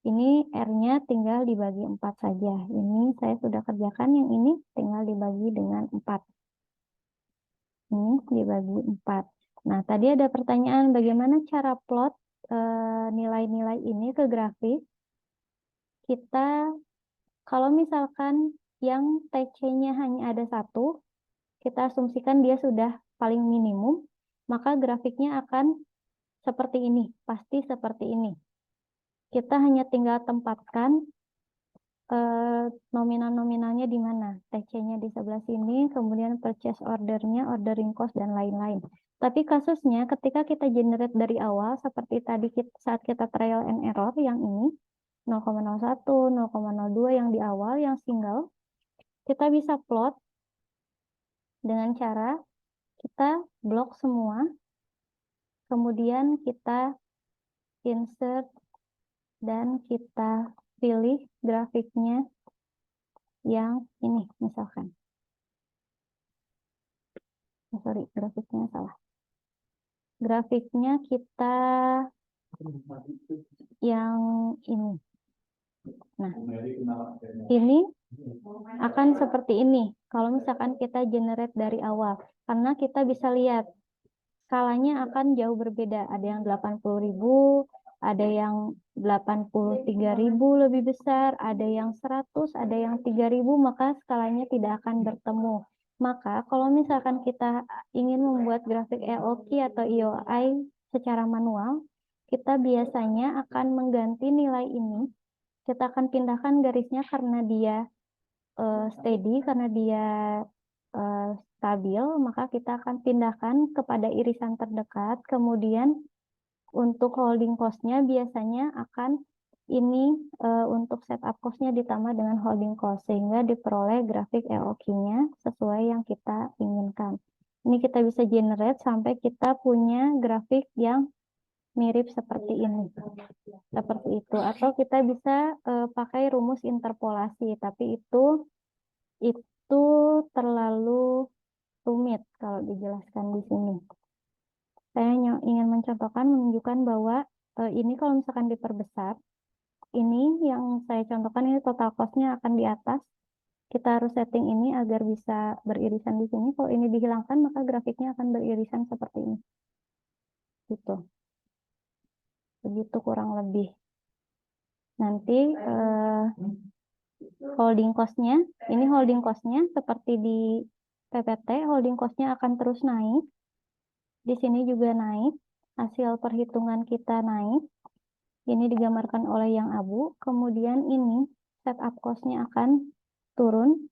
Ini R-nya tinggal dibagi 4 saja. Ini saya sudah kerjakan, yang ini tinggal dibagi dengan 4. Ini dibagi 4. Nah, tadi ada pertanyaan bagaimana cara plot nilai-nilai ini ke grafik. Kita, kalau misalkan yang TC-nya hanya ada 1, kita asumsikan dia sudah paling minimum, maka grafiknya akan seperti ini, pasti seperti ini. Kita hanya tinggal tempatkan nominal-nominalnya di mana. TC-nya di sebelah sini, kemudian purchase order-nya, ordering cost, dan lain-lain. Tapi kasusnya ketika kita generate dari awal, seperti tadi saat kita trial and error, yang ini, 0,01, 0,02 yang di awal, yang single, kita bisa plot dengan cara kita blok semua, kemudian kita insert dan kita pilih grafiknya yang ini misalkan. Sorry, grafiknya salah. Grafiknya kita yang ini. Nah, ini akan seperti ini kalau misalkan kita generate dari awal. Karena kita bisa lihat skalanya akan jauh berbeda. Ada yang 80.000, ada yang 83.000 lebih besar, ada yang 100, ada yang 3.000, maka skalanya tidak akan bertemu. Maka kalau misalkan kita ingin membuat grafik EOQ atau EOI secara manual, kita biasanya akan mengganti nilai ini. Kita akan pindahkan garisnya karena dia steady, karena dia stabil, maka kita akan pindahkan kepada irisan terdekat. Kemudian untuk holding cost-nya biasanya akan ini untuk setup cost-nya ditambah dengan holding cost, sehingga diperoleh grafik EOQ-nya sesuai yang kita inginkan. Ini kita bisa generate sampai kita punya grafik yang mirip seperti ini. Seperti itu. Atau kita bisa pakai rumus interpolasi, tapi itu terlalu rumit kalau dijelaskan di sini. Saya ingin menunjukkan bahwa ini kalau misalkan diperbesar, ini yang saya contohkan ini total cost-nya akan di atas. Kita harus setting ini agar bisa beririsan di sini. Kalau ini dihilangkan, maka grafiknya akan beririsan seperti ini. Gitu. Begitu kurang lebih. Nanti holding cost-nya, ini holding cost-nya seperti di PPT, holding cost-nya akan terus naik. Di sini juga naik, hasil perhitungan kita naik. Ini digambarkan oleh yang abu. Kemudian ini setup cost-nya akan turun.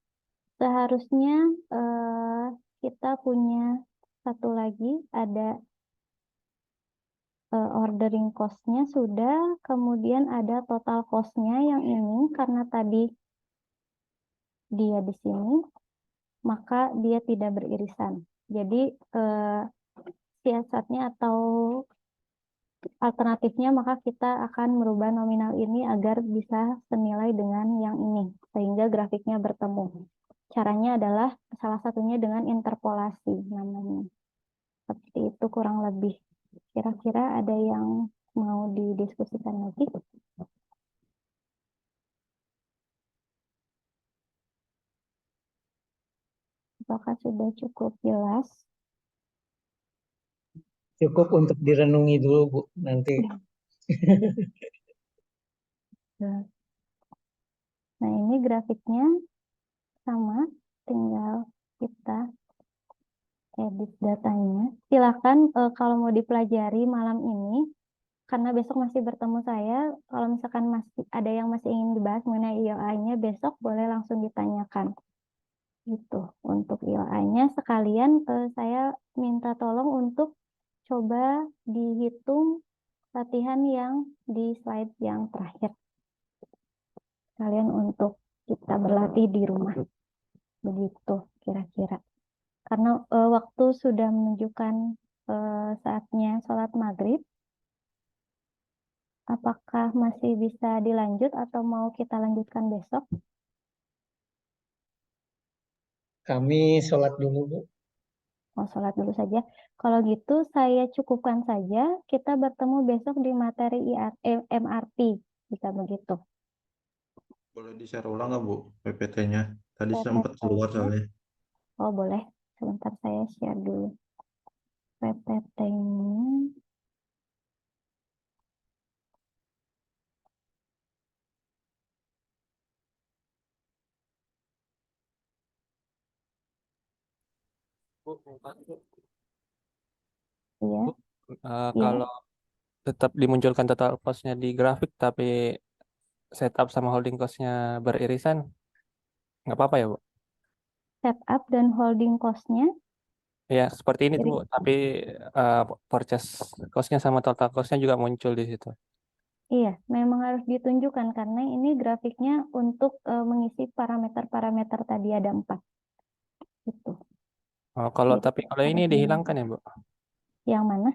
Seharusnya kita punya satu lagi, ada ordering cost-nya sudah, kemudian ada total cost-nya yang ini, karena tadi dia di sini, maka dia tidak beririsan. Jadi siasatnya atau alternatifnya, maka kita akan merubah nominal ini agar bisa senilai dengan yang ini, sehingga grafiknya bertemu. Caranya adalah salah satunya dengan interpolasi namanya. Seperti itu kurang lebih. Kira-kira ada yang mau didiskusikan lagi? Apakah sudah cukup jelas? Cukup untuk direnungi dulu, Bu, nanti. Nah, ini grafiknya sama, tinggal kita edit datanya. Silakan kalau mau dipelajari malam ini, karena besok masih bertemu saya, kalau misalkan masih ada yang masih ingin dibahas mengenai IOI-nya, besok boleh langsung ditanyakan. Gitu. Untuk IOI-nya sekalian saya minta tolong untuk coba dihitung latihan yang di slide yang terakhir. Kalian untuk kita berlatih di rumah. Begitu kira-kira. Karena waktu sudah menunjukkan saatnya sholat maghrib. Apakah masih bisa dilanjut atau mau kita lanjutkan besok? Kami sholat dulu, Bu. Mau sholat dulu saja. Kalau gitu saya cukupkan saja. Kita bertemu besok di materi MRT. Bisa begitu. Boleh di-share ulang nggak, Bu, PPT-nya? Tadi sempat PPT-nya. keluar soalnya. Oh boleh. Sebentar saya share dulu. PPT-nya. Bu, Iya. Bu, Iya. kalau tetap dimunculkan total cost-nya di grafik tapi setup sama holding cost-nya beririsan, nggak apa-apa ya, Bu? Setup dan holding cost-nya. Ya, seperti ini tuh, Bu. Irisan. Tapi purchase cost-nya sama total cost-nya juga muncul di situ. Iya, memang harus ditunjukkan karena ini grafiknya untuk mengisi parameter-parameter tadi ada 4. Gitu. Oh, kalau Jadi tapi kalau ini harus dihilangkan ya, Bu? yang mana?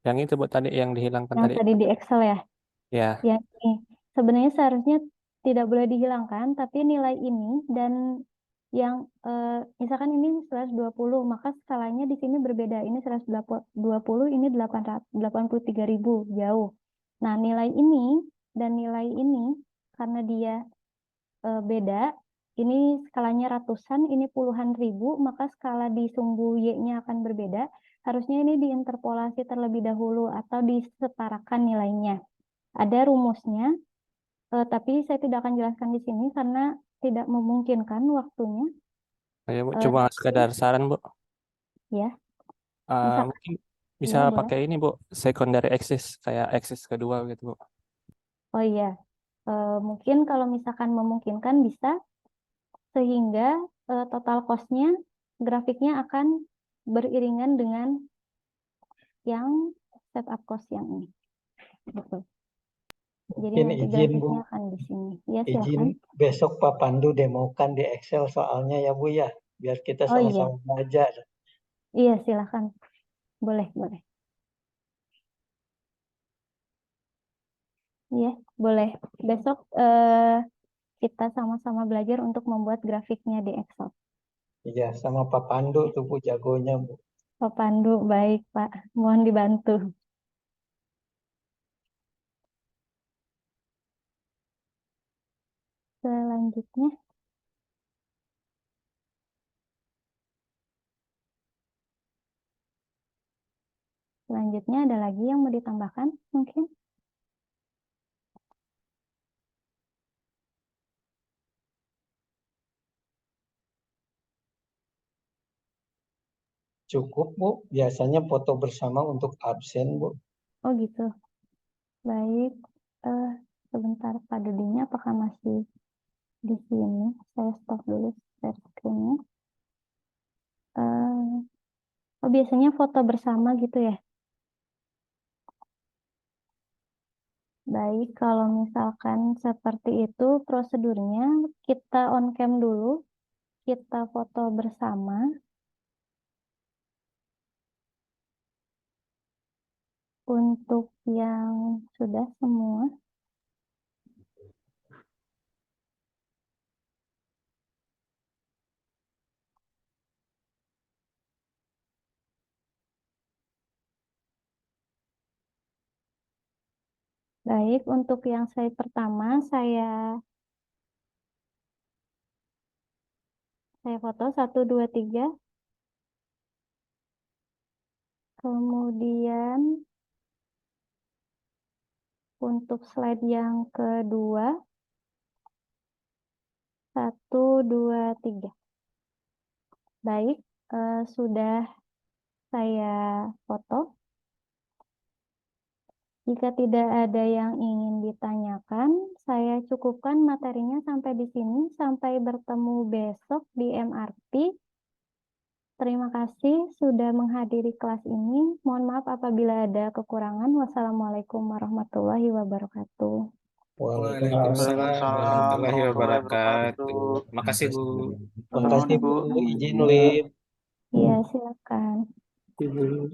Yang itu, Bu, tadi yang dihilangkan Yang tadi. tadi di Excel ya? Ya, Yang ini. Sebenarnya seharusnya tidak boleh dihilangkan, tapi nilai ini dan yang misalkan ini 120, maka skalanya di sini berbeda. Ini 120, ini 83.000, jauh. Nah, nilai ini dan nilai ini karena dia beda, ini skalanya ratusan, ini puluhan ribu, maka skala di sumbu Y-nya akan berbeda. Harusnya ini diinterpolasi terlebih dahulu atau disetarakan nilainya. Ada rumusnya, tapi saya tidak akan jelaskan di sini karena tidak memungkinkan waktunya. ya, Bu. Eh, Cuma sekedar saran, Bu. ya, Mungkin bisa iya boleh. pakai ini, Bu, secondary axis kayak axis kedua gitu, Bu. Oh iya, mungkin kalau misalkan memungkinkan bisa, sehingga total cost-nya, grafiknya akan beriringan dengan yang setup cost yang ini. Betul. Jadi Mungkin nanti izin, Bu. grafiknya akan di sini. Ya, Izin silakan. besok Pak Pandu demokan di Excel soalnya ya, Bu ya. Biar kita Oh iya, sama-sama belajar. iya silakan. Boleh, boleh. Iya, boleh. Besok kita sama-sama belajar untuk membuat grafiknya di Excel. Iya, sama Pak Pandu tuh, Bu, jagonya, Bu. Pak Pandu, baik Pak. Mohon dibantu. Selanjutnya, ada lagi yang mau ditambahkan mungkin? Cukup, Bu. Biasanya foto bersama untuk absen, Bu. Oh gitu. Baik. Eh, sebentar Pak Dedinya apakah masih di sini? Saya stop dulu share screen-nya. Oh biasanya foto bersama gitu ya? Baik, kalau misalkan seperti itu prosedurnya, kita on cam dulu, kita foto bersama. Untuk yang sudah semua, baik, untuk yang slide pertama saya foto 1, 2, 3. Kemudian untuk slide yang kedua 1, 2, 3. Baik, sudah saya foto. Jika tidak ada yang ingin ditanyakan, saya cukupkan materinya sampai di sini. Sampai bertemu besok di MRT. Terima kasih sudah menghadiri kelas ini. Mohon maaf apabila ada kekurangan. Wassalamualaikum warahmatullahi wabarakatuh. Waalaikumsalam warahmatullahi wabarakatuh. Makasih, Bu. Terima kasih Bu, izin Lip. Iya, silakan. Ibu.